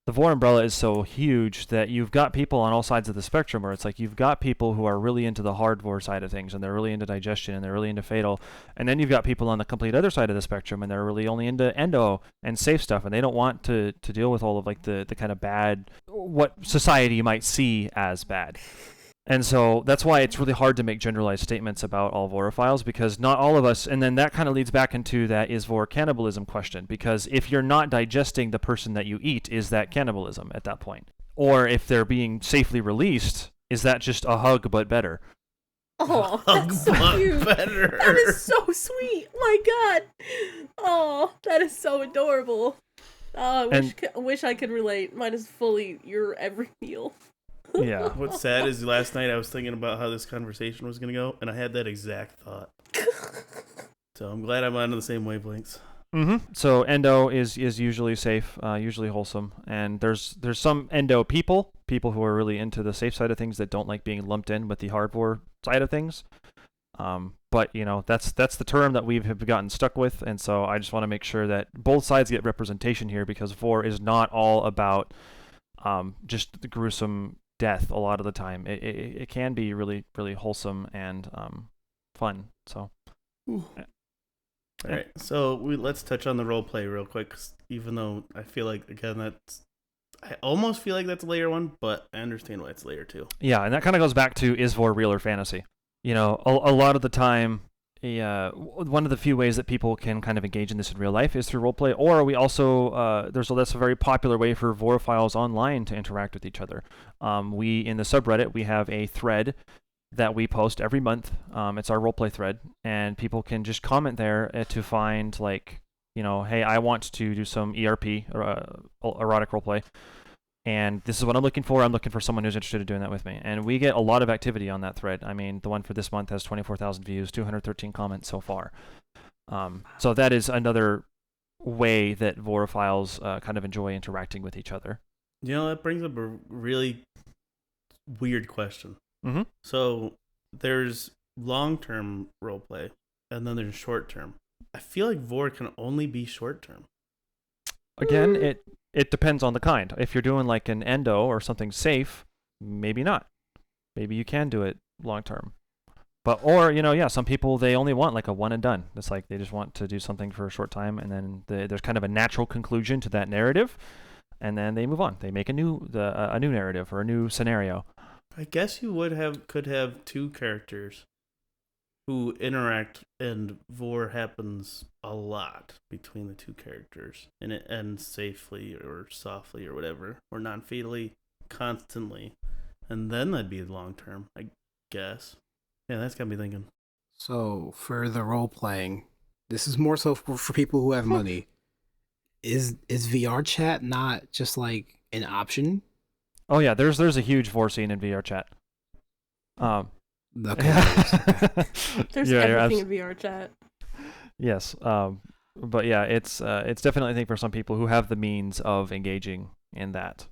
The vore umbrella is so huge that you've got people on all sides of the spectrum where it's like you've got people who are really into the hard vore side of things and they're really into digestion and they're really into fatal, and then you've got people on the complete other side of the spectrum and they're really only into endo and safe stuff, and they don't want to deal with all of like the kind of bad, what society might see as bad. And so that's why it's really hard to make generalized statements about all vorophiles, because not all of us, and then that kind of leads back into that is vore cannibalism question, because if you're not digesting the person that you eat, is that cannibalism at that point? Or if they're being safely released, is that just a hug but better? Oh, that's so cute. Better. That is so sweet. My God. Oh, that is so adorable. Oh, I wish I could relate. Mine is fully your every meal. Yeah. What's sad is last night I was thinking about how this conversation was going to go, and I had that exact thought. So I'm glad I'm on the same wavelengths. Mm-hmm. So endo is usually safe, usually wholesome, and there's some endo people who are really into the safe side of things that don't like being lumped in with the hardcore side of things. But you know, that's the term that we've gotten stuck with, and so I just want to make sure that both sides get representation here, because vore is not all about just the gruesome death. A lot of the time, it can be really really wholesome and fun. So. All right, so let's touch on the role play real quick, 'cause even though I feel like, again, I almost feel like that's layer 1, but I understand why it's layer 2. Yeah, and that kind of goes back to, is vore real or fantasy? You know, a lot of the time, one of the few ways that people can kind of engage in this in real life is through role play, or we also, that's a very popular way for vorophiles online to interact with each other. We, in the subreddit, we have a thread that we post every month. It's our roleplay thread, and people can just comment there to find, like, you know, hey, I want to do some ERP, or erotic roleplay, and this is what I'm looking for. I'm looking for someone who's interested in doing that with me. And we get a lot of activity on that thread. I mean, the one for this month has 24,000 views, 213 comments so far. So that is another way that vorophiles kind of enjoy interacting with each other. You know, that brings up a really weird question. Mm-hmm. So there's long-term roleplay, and then there's short-term. I feel like vore can only be short-term. Again, it depends on the kind. If you're doing like an endo or something safe, maybe not. Maybe you can do it long-term. Or, you know, yeah, some people, they only want like a one and done. It's like they just want to do something for a short time, and then there's kind of a natural conclusion to that narrative, and then they move on. They make a new narrative or a new scenario. I guess you could have two characters who interact, and vore happens a lot between the two characters, and it ends safely or softly or whatever, or non-fatally, constantly, and then that'd be long term, I guess. Yeah, that's got me thinking. So for the role playing, This is more so for people who have money. Is VR chat not just like an option? Oh yeah, there's a huge vore scene in VR chat. Okay. There's everything in VR chat. Yes. But yeah, it's definitely, I think, for some people who have the means of engaging in that.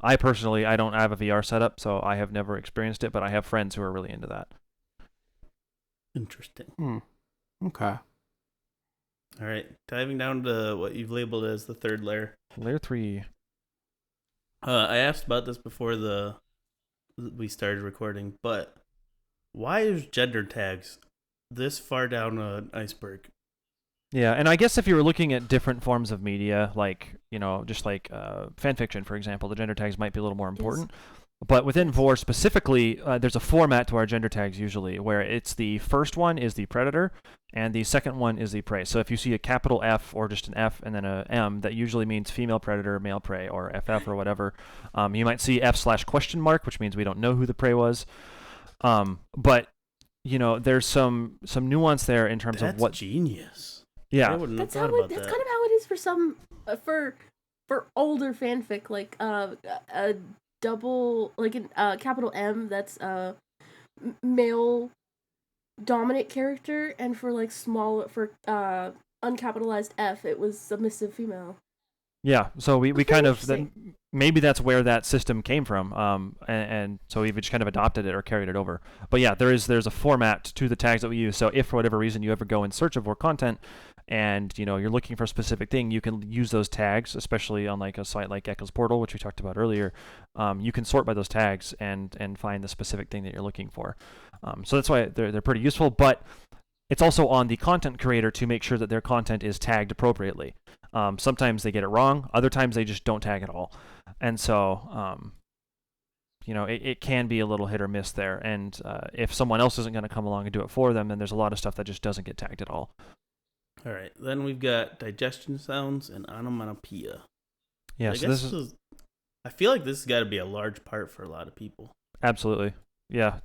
I personally, I don't have a VR setup, so I have never experienced it, but I have friends who are really into that. Interesting. Okay. All right, diving down to what you've labeled as the third layer. Layer 3. I asked about this before we started recording, but why is gender tags this far down an iceberg? Yeah, and I guess if you were looking at different forms of media, like, just like fan fiction, for example, the gender tags might be a little more important. Yes. But within vore specifically, there's a format to our gender tags usually, where it's the first one is the predator, and the second one is the prey. So if you see a capital F or just an F and then a M, that usually means female predator, male prey, or FF or whatever. You might see F/question mark, which means we don't know who the prey was. But there's some nuance there in terms of what genius. Yeah, that's kind of how it is for some for older fanfic, like a double, like a capital M, that's a male dominant character, and for like uncapitalized F, it was submissive female. Yeah, so we kind of maybe that's where that system came from, and so we've just kind of adopted it or carried it over. But yeah, there's a format to the tags that we use. So if for whatever reason you ever go in search of vore content, and you're looking for a specific thing, you can use those tags, especially on like a site like Echo's Portal, which we talked about earlier. You can sort by those tags and find the specific thing that you're looking for. So that's why they're pretty useful. But it's also on the content creator to make sure that their content is tagged appropriately. Sometimes they get it wrong. Other times they just don't tag at all. And so, it can be a little hit or miss there. And if someone else isn't going to come along and do it for them, then there's a lot of stuff that just doesn't get tagged at all. All right. Then we've got digestion sounds and onomatopoeia. Yeah, so I feel like this has got to be a large part for a lot of people. Absolutely. Yeah,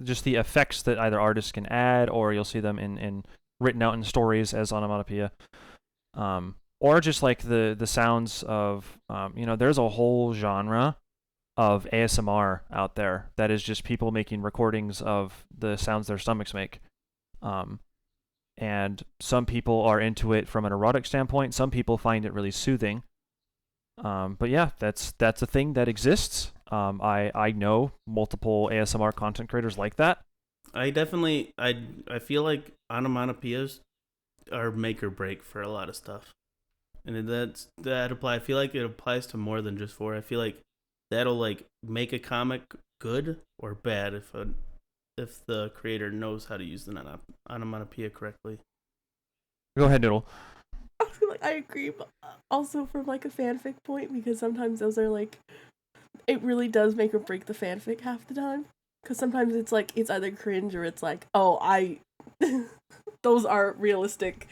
just the effects that either artists can add, or you'll see them in written out in stories as onomatopoeia. Or just like the sounds of, there's a whole genre of ASMR out there that is just people making recordings of the sounds their stomachs make. And some people are into it from an erotic standpoint. Some people find it really soothing. But yeah, that's a thing that exists. I know multiple ASMR content creators like that. I feel like onomatopoeias are make or break for a lot of stuff. And I feel like it applies to more than just vore. I feel like that'll like make a comic good or bad if the creator knows how to use the onomatopoeia correctly. Go ahead, Noodle. I agree, but also from like a fanfic point, because sometimes those are like, it really does make or break the fanfic half the time. Because sometimes it's like, it's either cringe or it's like, those are realistic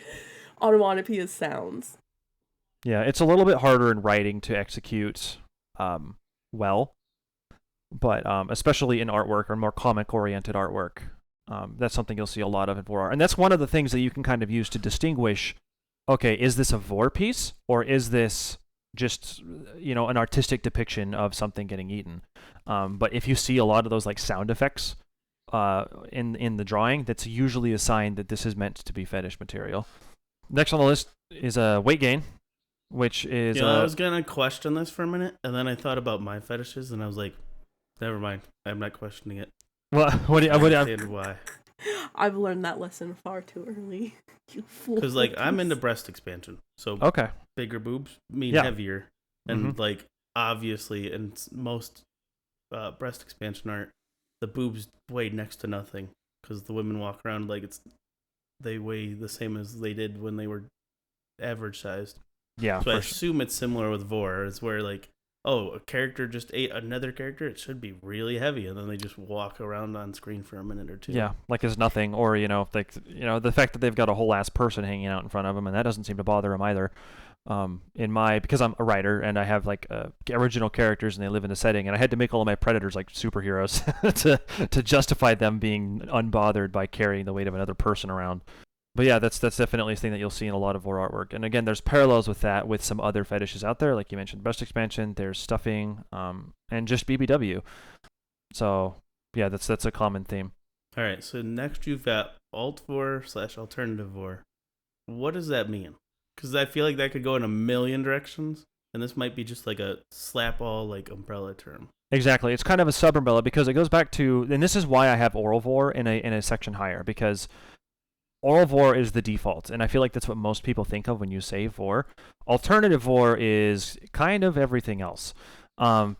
onomatopoeia sounds. Yeah, it's a little bit harder in writing to execute well, but especially in artwork or more comic-oriented artwork. That's something you'll see a lot of in vore art. And that's one of the things that you can kind of use to distinguish, okay, is this a vore piece or is this just, an artistic depiction of something getting eaten? But if you see a lot of those like sound effects in the drawing, that's usually a sign that this is meant to be fetish material. Next on the list is weight gain, which is... I was going to question this for a minute, and then I thought about my fetishes, and I was like, never mind. I'm not questioning it. Well, what do you understand why? I've learned that lesson far too early. You fool. Because like I'm into breast expansion, so okay, bigger boobs mean heavier, and like obviously in most breast expansion art, the boobs weigh next to nothing because the women walk around like they weigh the same as they did when they were average sized. Yeah, so I assume it's similar with vore. It's where like, a character just ate another character, it should be really heavy, and then they just walk around on screen for a minute or two. Yeah, like it's nothing, or the fact that they've got a whole ass person hanging out in front of them, and that doesn't seem to bother them either. Because I'm a writer and I have like original characters and they live in a setting, and I had to make all of my predators like superheroes to justify them being unbothered by carrying the weight of another person around. But yeah, that's definitely a thing that you'll see in a lot of vore artwork. And again, there's parallels with that with some other fetishes out there, like you mentioned, breast expansion. There's stuffing, and just BBW. So yeah, that's a common theme. All right, so next you've got alt vore / alternative vore. What does that mean? Because I feel like that could go in a million directions, and this might be just like a slap all like umbrella term. Exactly, it's kind of a sub umbrella because it goes back to, and this is why I have oral vore in a section higher, because oral vore is the default, and I feel like that's what most people think of when you say vore. Alternative vore is kind of everything else,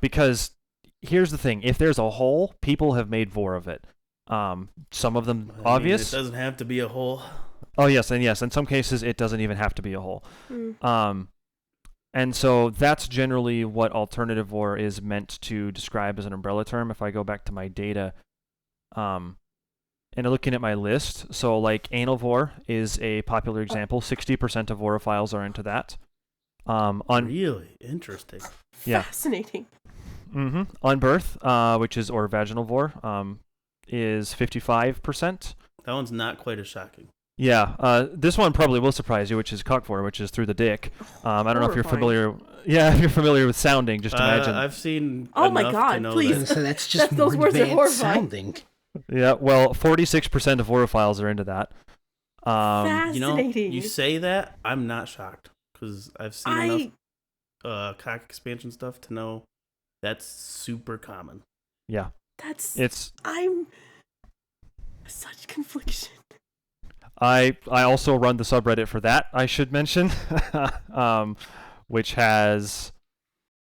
because here's the thing: if there's a hole, people have made vore of it. Some of them obvious. It doesn't have to be a hole. Oh yes, and yes, in some cases it doesn't even have to be a hole. And so that's generally what alternative vore is meant to describe as an umbrella term. If I go back to my data, and looking at my list, so like anal vore is a popular example. 60% of vorophiles are into that. Really interesting. Yeah. Fascinating. Unbirth, or vaginal vore, is 55%. That one's not quite as shocking. Yeah, this one probably will surprise you, which is cock vore, which is through the dick. I don't know if you're familiar. Yeah, if you're familiar with sounding, just imagine. I've seen. Oh my enough God! to know Please, that. So that's just those more words are advanced horrifying. sounding. Yeah, well, 46% of vorophiles are into that. Fascinating. You say that, I'm not shocked because I've seen enough cock expansion stuff to know that's super common. Yeah, I'm such confliction. I also run the subreddit for that, I should mention, which has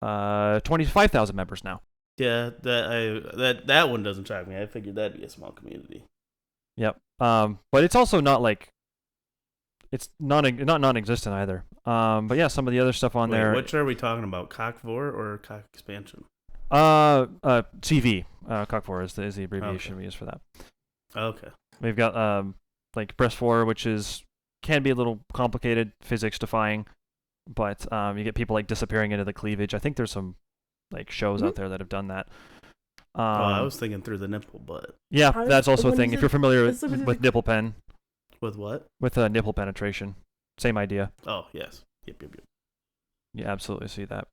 25,000 members now. Yeah, that one doesn't shock me. I figured that'd be a small community. Yep. But it's also not like it's not non-existent either. But yeah, some of the other stuff on there. Which are we talking about? Cock vore or cock expansion? CV. Cock vore is the abbreviation we use for that. Okay. We've got like breast vore, which can be a little complicated, physics defying, but you get people like disappearing into the cleavage. I think there's some like shows out there that have done that. I was thinking through the nipple, but yeah, that's also a thing. If you're familiar with nipple pen. With what? With nipple penetration, same idea. Oh yes, yep. You absolutely see that.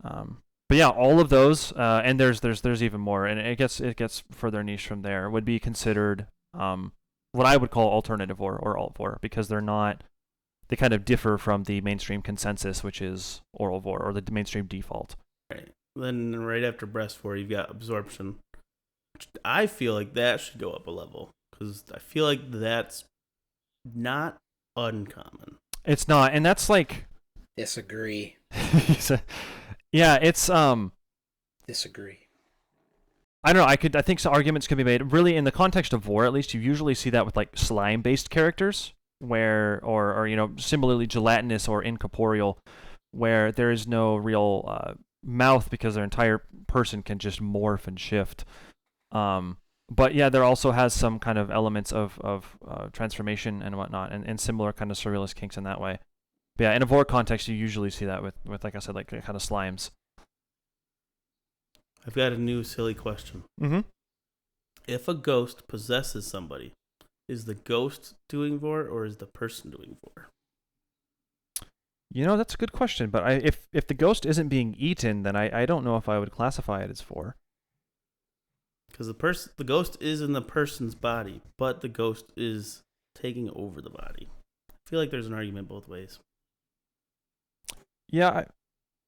But yeah, all of those, and there's even more, and it gets further niche from there. Would be considered what I would call alternative vore or alt vore, because they kind of differ from the mainstream consensus, which is oral vore, or the mainstream default. Right. Then right after breast vore, you've got absorption. I feel like that should go up a level because I feel like that's not uncommon. It's not, and that's like Disagree. Yeah, it's Disagree. I don't know. I think some arguments can be made. Really, in the context of vore, at least, you usually see that with like slime-based characters, or similarly gelatinous or incorporeal, where there is no real mouth because their entire person can just morph and shift. But yeah, there also has some kind of elements of transformation and whatnot, and similar kind of surrealist kinks in that way. But yeah, in a vore context, you usually see that with like I said, like kind of slimes. I've got a new silly question. Mm-hmm. If a ghost possesses somebody, is the ghost doing vore or is the person doing vore? That's a good question. But if the ghost isn't being eaten, then I don't know if I would classify it as vore. Because the ghost is in the person's body, but the ghost is taking over the body. I feel like there's an argument both ways. Yeah, I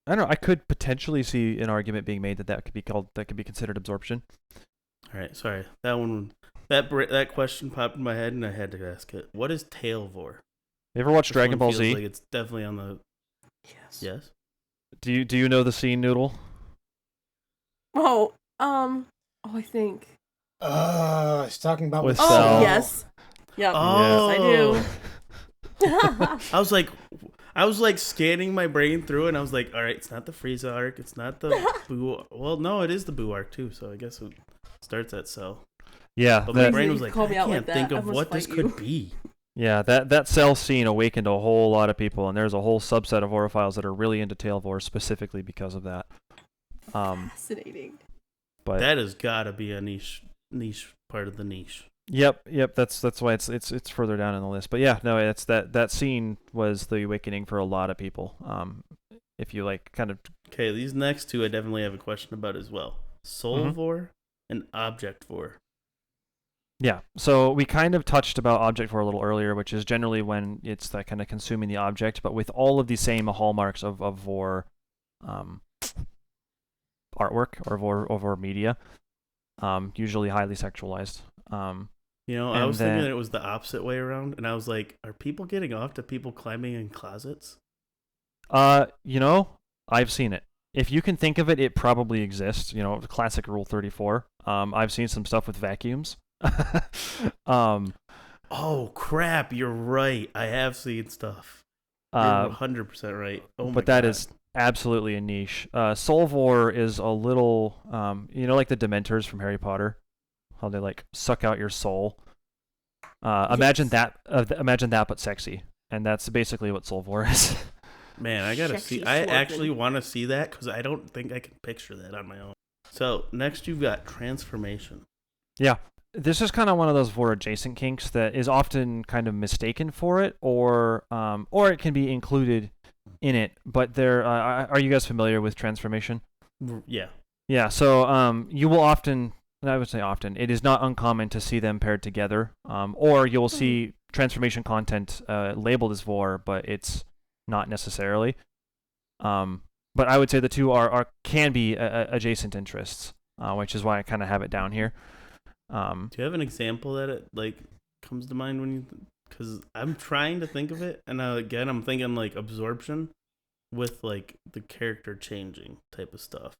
don't know. I could potentially see an argument being made that could be considered absorption. All right, sorry. That question popped in my head and I had to ask it. What is tail vore? You ever watch Dragon Ball Feels Z? like it's definitely on the. Yes. Yes. Do you know the scene, Noodle? I think. It's talking about With Oh, Cell. yes. Yep. Oh. Yes, I do. I was like scanning my brain through, and I was like, all right, it's not the Frieza arc, it's not the Boo. Well, no, it is the Boo arc too. So I guess it starts at Cell. Yeah, But my brain was like, Call I me out can't like think that. of I what must this fight you. could be. yeah. That Cell scene awakened a whole lot of people, and there's a whole subset of vorophiles that are really into tail vore specifically because of that. Fascinating. But That has got to be a niche part of the niche. Yep. That's why it's further down in the list. But yeah, no, it's that scene was the awakening for a lot of people. If you like kind of Okay, these next two I definitely have a question about as well. Soul vore and object vore. Yeah, so we kind of touched about object vore a little earlier, which is generally when it's that kind of consuming the object, but with all of the same hallmarks of vore artwork or vore media, usually highly sexualized. I was thinking that it was the opposite way around, and I was like, are people getting off to people climbing in closets? I've seen it. If you can think of it, it probably exists. Classic Rule 34. I've seen some stuff with vacuums. Oh crap! You're right. I have seen stuff. You're 100% right. Oh my but that is absolutely a niche. Soul vore is a little, like the Dementors from Harry Potter, how they like suck out your soul. Imagine that. Imagine that, but sexy, and that's basically what soul vore is. Man, I gotta see. I actually want to see that because I don't think I can picture that on my own. So next, you've got transformation. Yeah. This is kind of one of those vore adjacent kinks that is often kind of mistaken for it, or it can be included in it. But are you guys familiar with transformation? Yeah. Yeah. So you will often, and I would say often, it is not uncommon to see them paired together, or you'll see transformation content labeled as vore, but it's not necessarily. But I would say the two can be adjacent interests, which is why I kind of have it down here. Do you have an example that it like comes to mind when you? Because I'm trying to think of it, and again, I'm thinking like absorption with like the character changing type of stuff.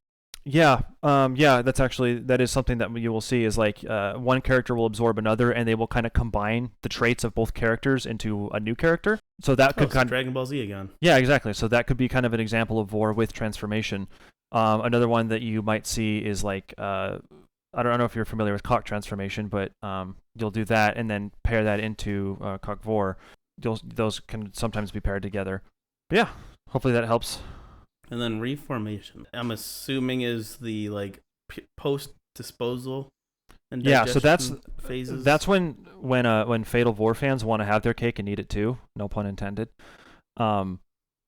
Yeah, that is something that you will see is like one character will absorb another, and they will kind of combine the traits of both characters into a new character. So that could kind of Dragon Ball Z again. Yeah, exactly. So that could be kind of an example of vore with transformation. Another one that you might see is like I don't know if you're familiar with cock transformation, but you'll do that and then pair that into cock vore. Those can sometimes be paired together. But yeah, hopefully that helps. And then reformation, I'm assuming, is the like post disposal. And so that's phases. That's when Fatal Vore fans want to have their cake and eat it too. No pun intended.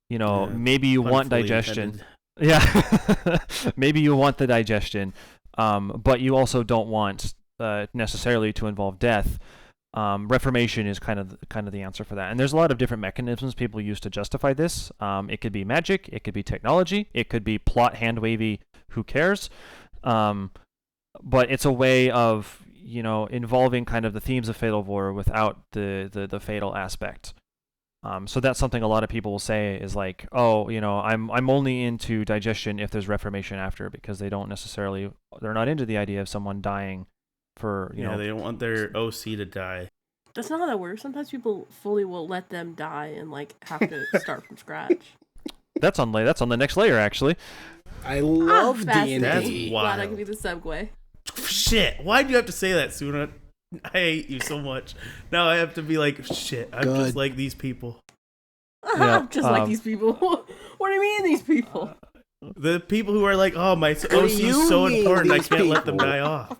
Maybe you want digestion. Intended. Yeah, maybe you want the digestion. But you also don't want necessarily to involve death. Reformation is kind of the answer for that. And there's a lot of different mechanisms people use to justify this. It could be magic, it could be technology, it could be plot hand wavy, who cares? But it's a way of, involving kind of the themes of Fatal Vore without the fatal aspect. So that's something a lot of people will say is like, I'm only into digestion if there's reformation after, because they're not into the idea of someone dying for, they don't want their OC to die. That's not how that works. Sometimes people fully will let them die and like have to start from scratch. That's on the next layer, actually. I love D&D. That's wild. Glad I can be the segue. Shit, why'd you have to say that, Suna? I hate you so much. Now I have to be like, shit, I'm just like these people. I'm just like these people. What do you mean, these people? The people who are like, oh, my OC is so important, I can't let them die off.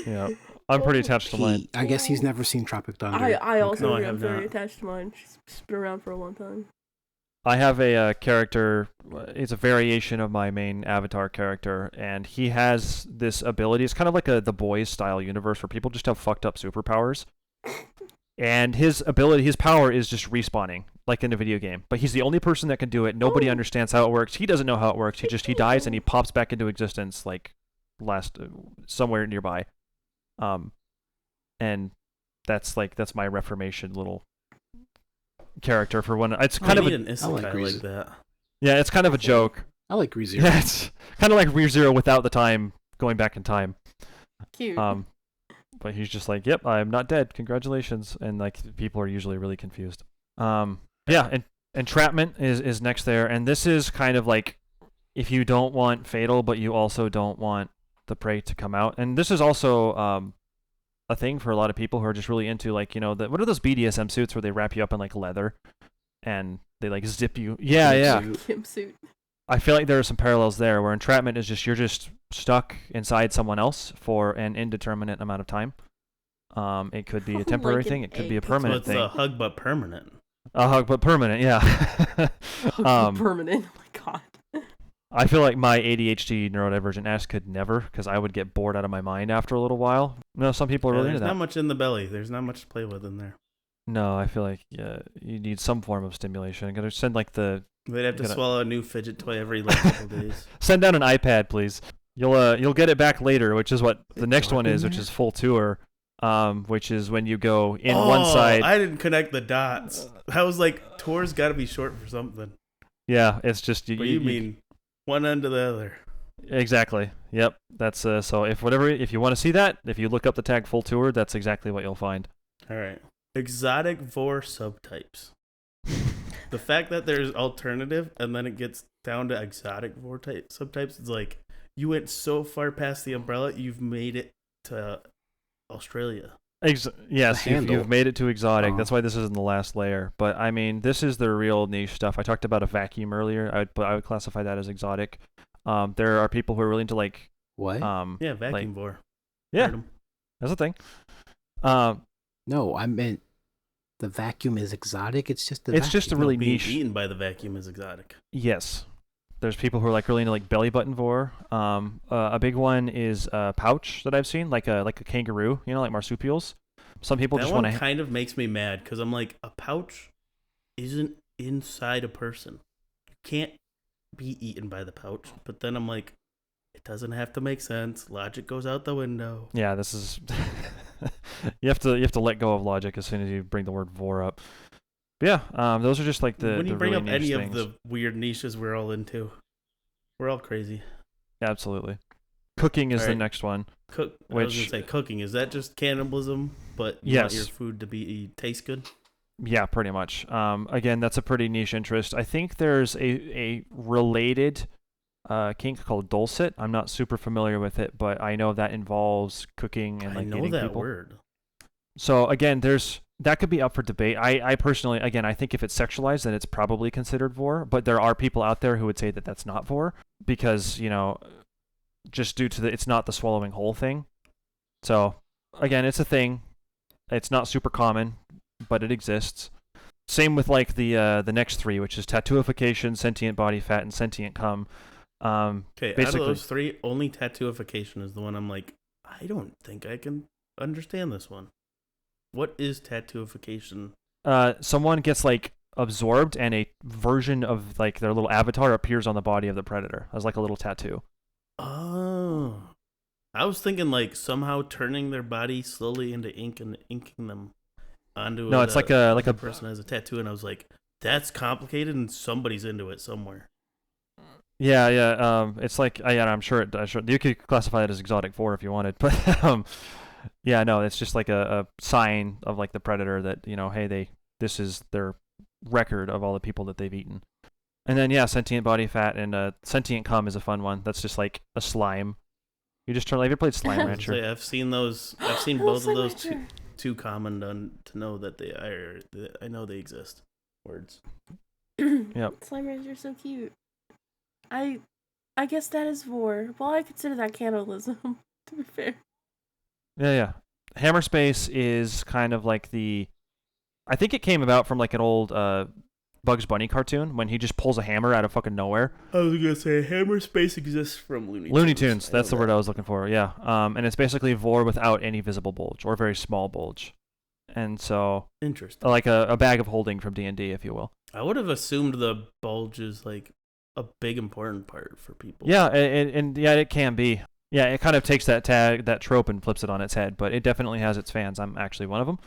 Yeah, I'm pretty attached to mine. I guess he's never seen Tropic Thunder. I also I am have very not. attached to mine. She's been around for a long time. I have a character. It's a variation of my main avatar character, and he has this ability. It's kind of like the Boys style universe where people just have fucked up superpowers. And his power is just respawning, like in a video game. But he's the only person that can do it. Nobody understands how it works. He doesn't know how it works. He dies and he pops back into existence, like somewhere nearby. And that's my reformation little character for when it's kind of an isekai like that. Yeah, it's kind of a joke. I like ReZero. Yeah, it's kind of like ReZero without the time going back in time. Cute. But he's just like, yep, I'm not dead. Congratulations. And like people are usually really confused. Yeah, and entrapment is next there, and this is kind of like if you don't want fatal, but you also don't want the prey to come out. And this is also a thing for a lot of people who are just really into like, what are those BDSM suits where they wrap you up in like leather and they like zip you? Yeah. Kim suit. I feel like there are some parallels there where entrapment is just you're just stuck inside someone else for an indeterminate amount of time. It could be a temporary Like thing. an It could be a egg. So permanent it's thing. a hug but permanent. A hug, but permanent, yeah. Permanent. Oh my god. I feel like my ADHD neurodivergent S could never, because I would get bored out of my mind after a little while. No, some people are really into There's that. not much in the belly. There's not much to play with in there. No, I feel like you need some form of stimulation. I'm gonna send like They'd have to gotta- swallow a new fidget toy every couple days. send down an iPad, please. You'll get it back later, which is what the next one dark in is, which there? is full tour, which is when you go in one side. I didn't connect the dots. I was like, tour's got to be short for something. Yeah, it's just But you mean one end to the other. exactly. Yep, that's so if you want to see that, if you look up the tag full tour, that's exactly what you'll find. All right. Exotic vore subtypes. The fact that there's alternative and then it gets down to exotic vore type subtypes, it's like you went so far past the umbrella, you've made it to Australia. Yes, handle. you've made it to exotic. Oh. That's why this is in the last layer. But I mean, this is the real niche stuff. I talked about a vacuum earlier. I would classify that as exotic. There are people who are willing to like. What? Yeah, vacuum vore. Yeah, Heard 'em. that's a thing. No, I meant the vacuum is exotic. It's just It's just a vacuum. really Being niche. eaten by the vacuum is exotic. Yes, there's people who are like really into like belly button vore. A big one is a pouch that I've seen, like a kangaroo. You know, like marsupials. Some people That just one want to. kind of makes me mad because I'm like, a pouch isn't inside a person. You can't be eaten by the pouch. But then I'm like, it doesn't have to make sense. Logic goes out the window. Yeah, this is. you have to let go of logic as soon as you bring the word vore up. But yeah, those are just like the when you the bring really up niche any things. of the weird niches we're all into, we're all crazy. Absolutely. Cooking is the Alright. next one. I was gonna Which- say cooking. Is that just cannibalism? But you want Yes. your food to taste good? Yeah, pretty much. Again, that's a pretty niche interest. I think there's a related kink called dulcet. I'm not super familiar with it, but I know that involves cooking and I like know eating that people. word. So again, that could be up for debate. I personally, again, I think if it's sexualized, then it's probably considered vore. But there are people out there who would say that that's not vore because just due to it's not the swallowing whole thing. So again, it's a thing. It's not super common, but it exists. Same with like the next three, which is tattooification, sentient body fat, and sentient cum. Okay, out of Basically- those three, only tattooification is the one I'm like, I don't think I can understand this one. What is tattooification? Someone gets like absorbed, and a version of like their little avatar appears on the body of the predator as like a little tattoo. Oh, I was thinking like somehow turning their body slowly into ink and inking them onto. No, it's like a person has a tattoo, and I was like, that's complicated, and somebody's into it somewhere. Yeah. It's like I'm sure you could classify it as exotic vore if you wanted, but yeah, no, it's just like a sign of like the predator that hey, this is their record of all the people that they've eaten. And then sentient body fat and sentient cum is a fun one. That's just like a slime. You just turn. Have you played Slime I was Rancher? gonna say, I've seen those. I've seen Oh, both of Slime those Rancher. too common to know that they are. I know they exist. Words. Yep. Slime Rancher are so cute. I guess that is vore. Well, I consider that cannibalism, to be fair. Yeah. Hammer Space is kind of like I think it came about from like an old Bugs Bunny cartoon when he just pulls a hammer out of fucking nowhere. I was gonna say Hammer Space exists from Looney Tunes. Looney Tunes, I that's know the word that. I was looking for. Yeah. And it's basically vore without any visible bulge or very small bulge, and so Interesting. like a bag of holding from D&D, if you will. I would have assumed the bulge is like a big important part for people. Yeah, and it can be. Yeah, it kind of takes that trope and flips it on its head, but it definitely has its fans. I'm actually one of them.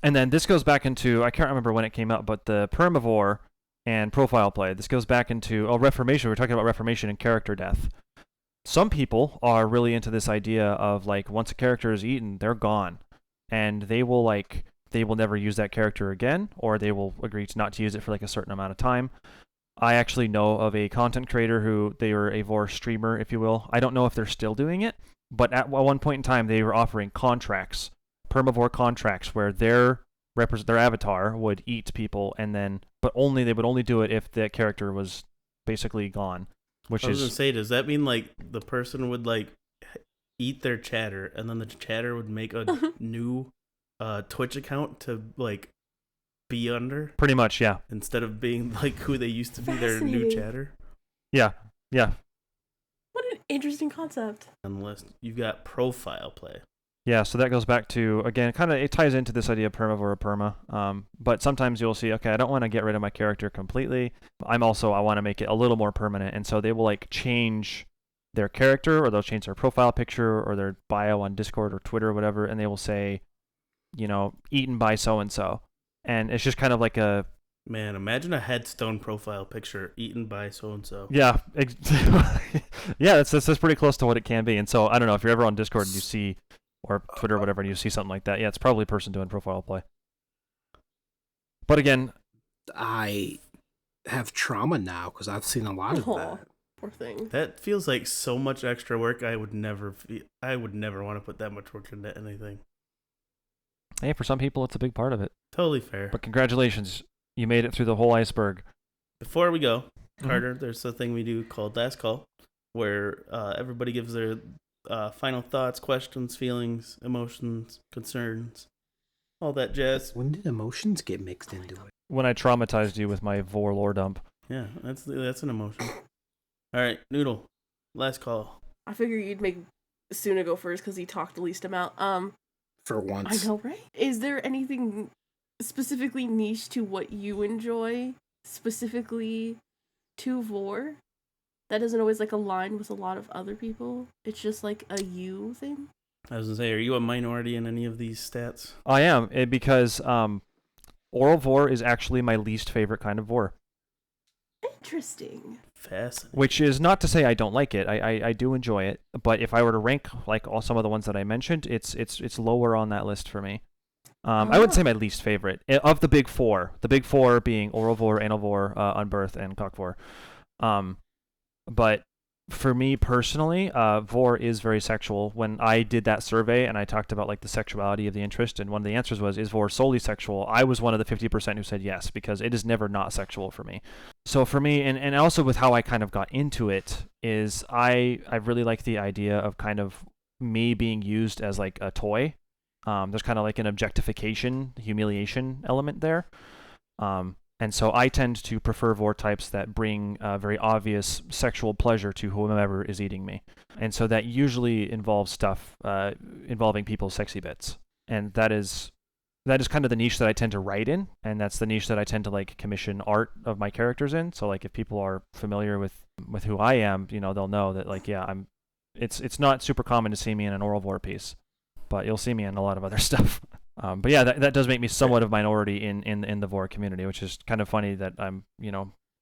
And then this goes back into, I can't remember when it came out, but the permavore and profile play. This goes back into, Reformation. We're talking about Reformation and character death. Some people are really into this idea of like once a character is eaten, they're gone. And they will never use that character again, or they will agree to not to use it for like a certain amount of time. I actually know of a content creator who they were a vore streamer, if you will. I don't know if they're still doing it, but at one point in time they were offering contracts, permavore contracts, where their avatar would eat people, and then they would only do it if the character was basically gone. Which I was is gonna say, does that mean like the person would like eat their chatter, and then the chatter would make a new Twitch account to like be under, Pretty much, yeah. instead of being like who they used to be, their new chatter. Yeah. What an interesting concept. Unless you've got profile play. Yeah, so that goes back to, again, kind of, it ties into this idea of permavore or perma. But sometimes you'll see, okay, I don't want to get rid of my character completely. I want to make it a little more permanent. And so they will like change their character, or they'll change their profile picture or their bio on Discord or Twitter or whatever. And they will say, eaten by so-and-so. And it's just kind of like a... Man, imagine a headstone profile picture eaten by so-and-so. Yeah. Yeah, that's pretty close to what it can be. And so, I don't know, if you're ever on Discord and you see... or Twitter or whatever, and you see something like that, yeah, it's probably a person doing profile play. But again, I have trauma now because I've seen a lot of that. Poor thing. That feels like so much extra work. I would never want to put that much work into anything. hey, for some people, it's a big part of it. Totally fair. But congratulations, you made it through the whole iceberg. Before we go, Carter, there's a thing we do called Last Call, where everybody gives their final thoughts, questions, feelings, emotions, concerns, all that jazz. When did emotions get mixed into it? When I traumatized you with my vore lore dump. Yeah, that's an emotion. All right, Noodle, last call. I figure you'd make Suna go first because he talked the least amount. For once. I know, right? Is there anything specifically niche to what you enjoy, specifically to vore? That doesn't always like align with a lot of other people. It's just like a you thing. I was gonna say, are you a minority in any of these stats? I am, because oral vore is actually my least favorite kind of vore. Interesting. Fascinating. Which is not to say I don't like it. I do enjoy it, but if I were to rank like all some of the ones that I mentioned, it's lower on that list for me. I wouldn't say my least favorite of the big four. The big four being oral vore, anal vore, unbirth, and cock vore. But for me personally, vore is very sexual. When I did that survey and I talked about like the sexuality of the interest, and one of the answers was, is vore solely sexual? I was one of the 50% who said yes, because it is never not sexual for me. So for me, and also with how I kind of got into it, is I really like the idea of kind of me being used as like a toy. There's kind of like an objectification, humiliation element there. And so I tend to prefer vore types that bring very obvious sexual pleasure to whomever is eating me. And so that usually involves stuff involving people's sexy bits. And that is kind of the niche that I tend to write in, and that's the niche that I tend to like commission art of my characters in. So like if people are familiar with who I am, they'll know that like, yeah, it's not super common to see me in an oral vore piece, but you'll see me in a lot of other stuff. But yeah, that does make me somewhat of a minority in the vore community, which is kind of funny that I'm,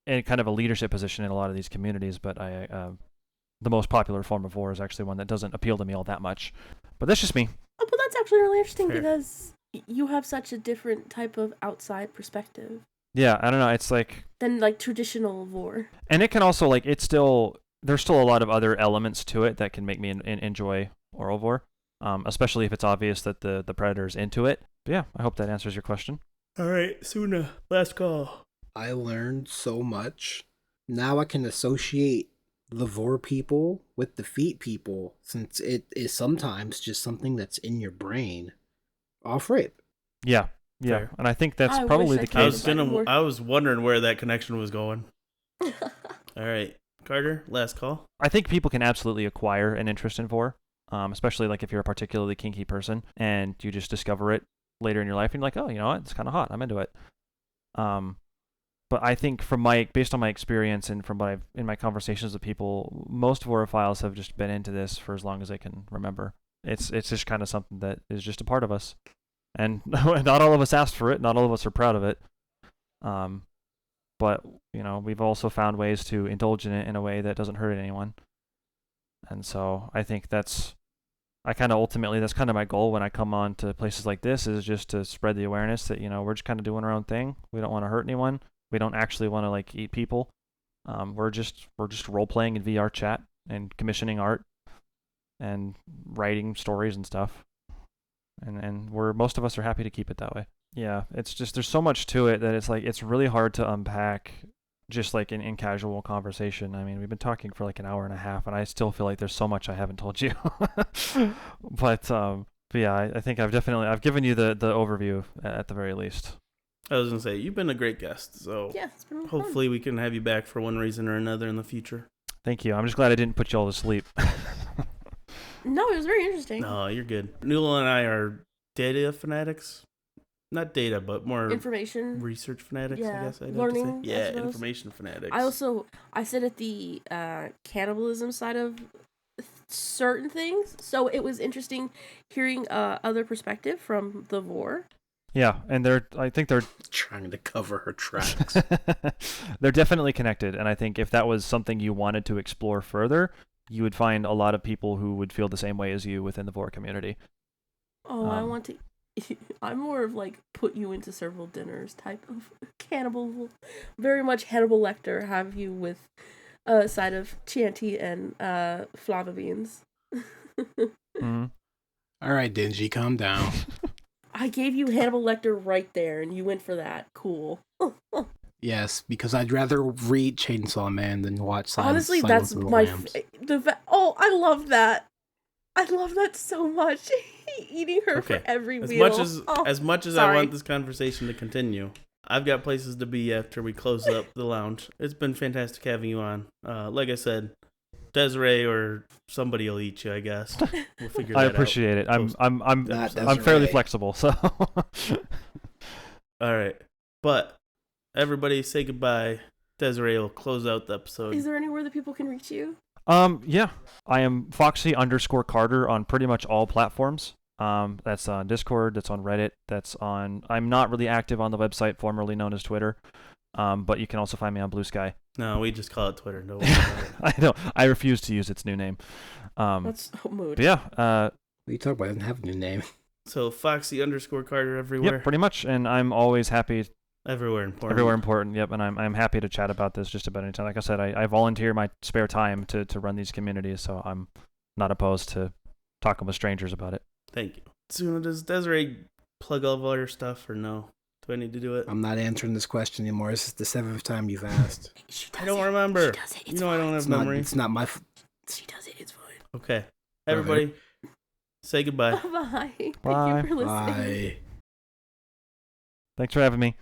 in kind of a leadership position in a lot of these communities, but the most popular form of vore is actually one that doesn't appeal to me all that much. But that's just me. Oh, but that's actually really interesting Fair. because you have such a different type of outside perspective Yeah, I don't know. It's like... than like traditional vore. And it can also like, there's still a lot of other elements to it that can make me enjoy oral vore. Especially if it's obvious that the predator's into it. But yeah, I hope that answers your question. All right, Suna, last call. I learned so much. Now I can associate the vore people with the feet people, since it is sometimes just something that's in your brain off rip. Yeah. Fair. And I think that's I probably wish the I case. could. I was wondering where that connection was going. All right, Carter, last call. I think people can absolutely acquire an interest in vore. Especially like if you're a particularly kinky person and you just discover it later in your life and you're like, oh, you know what, it's kind of hot, I'm into it. But I think based on my experience and from what I've in my conversations with people, most vorophiles have just been into this for as long as they can remember. It's just kind of something that is just a part of us, and not all of us asked for it, not all of us are proud of it. But we've also found ways to indulge in it in a way that doesn't hurt anyone. And so I think that's kind of my goal when I come on to places like this, is just to spread the awareness that, we're just kind of doing our own thing. We don't want to hurt anyone. We don't actually want to like eat people. We're just role playing in VR chat and commissioning art and writing stories and stuff. And most of us are happy to keep it that way. Yeah, it's just, there's so much to it that it's like, it's really hard to unpack just like in casual conversation. I mean, we've been talking for like an hour and a half, and I still feel like there's so much I haven't told you. But yeah, I think I've given you the overview at the very least. I was gonna say you've been a great guest, so Yeah, it's been hopefully we can have you back for one reason or another in the future. Thank you. I'm just glad I didn't put you all to sleep. No, it was very interesting. No, you're good. Newell and I are data fanatics. Not data, but more Information. research fanatics, Yeah. I guess. I'd Learning, have to say. I Yeah, suppose. information fanatics. I sit at the cannibalism side of certain things, so it was interesting hearing other perspective from the vore. Yeah, and I think they're Trying to cover her tracks. they're definitely connected, and I think if that was something you wanted to explore further, you would find a lot of people who would feel the same way as you within the vore community. Oh, I want to. I'm more of like put you into several dinners type of cannibal, very much Hannibal Lecter. Have you with a side of Chianti and flava beans. Mm-hmm. All right, Dingy, calm down. I gave you Hannibal Lecter right there, and you went for that. Cool. Yes, because I'd rather read Chainsaw Man than watch Honestly, Silence that's of the my Lambs. oh, I love that. I love that so much. Eating her for every meal. As much as I want this conversation to continue, I've got places to be after we close up the lounge. It's been fantastic having you on. Like I said, Desiree or somebody will eat you, I guess. We'll figure that out. I appreciate it. I'm fairly flexible, so. All right, but everybody say goodbye. Desiree will close out the episode. Is there anywhere that people can reach you? Yeah, I am Foxy_Carter on pretty much all platforms. That's on Discord, that's on Reddit, I'm not really active on the website formerly known as Twitter. But you can also find me on Blue Sky. No, we just call it Twitter. No, I know. I refuse to use its new name. That's mood. But yeah. What are you talking about? It doesn't have a new name. So Foxy_Carter everywhere. Yep, pretty much. And I'm always happy. Everywhere important. Everywhere important. Yep. And I'm happy to chat about this just about any time. Like I said, I volunteer my spare time to run these communities, so I'm not opposed to talking with strangers about it. Thank you. So does Desiree plug all of our stuff or no? Do I need to do it? I'm not answering this question anymore. This is the 7th time you've asked. I don't remember. She does it. You know I don't have memory. It's not my... She does it. It's fine. Okay. Everybody, say goodbye. Bye. Bye. Thank you for listening. Bye. Thanks for having me.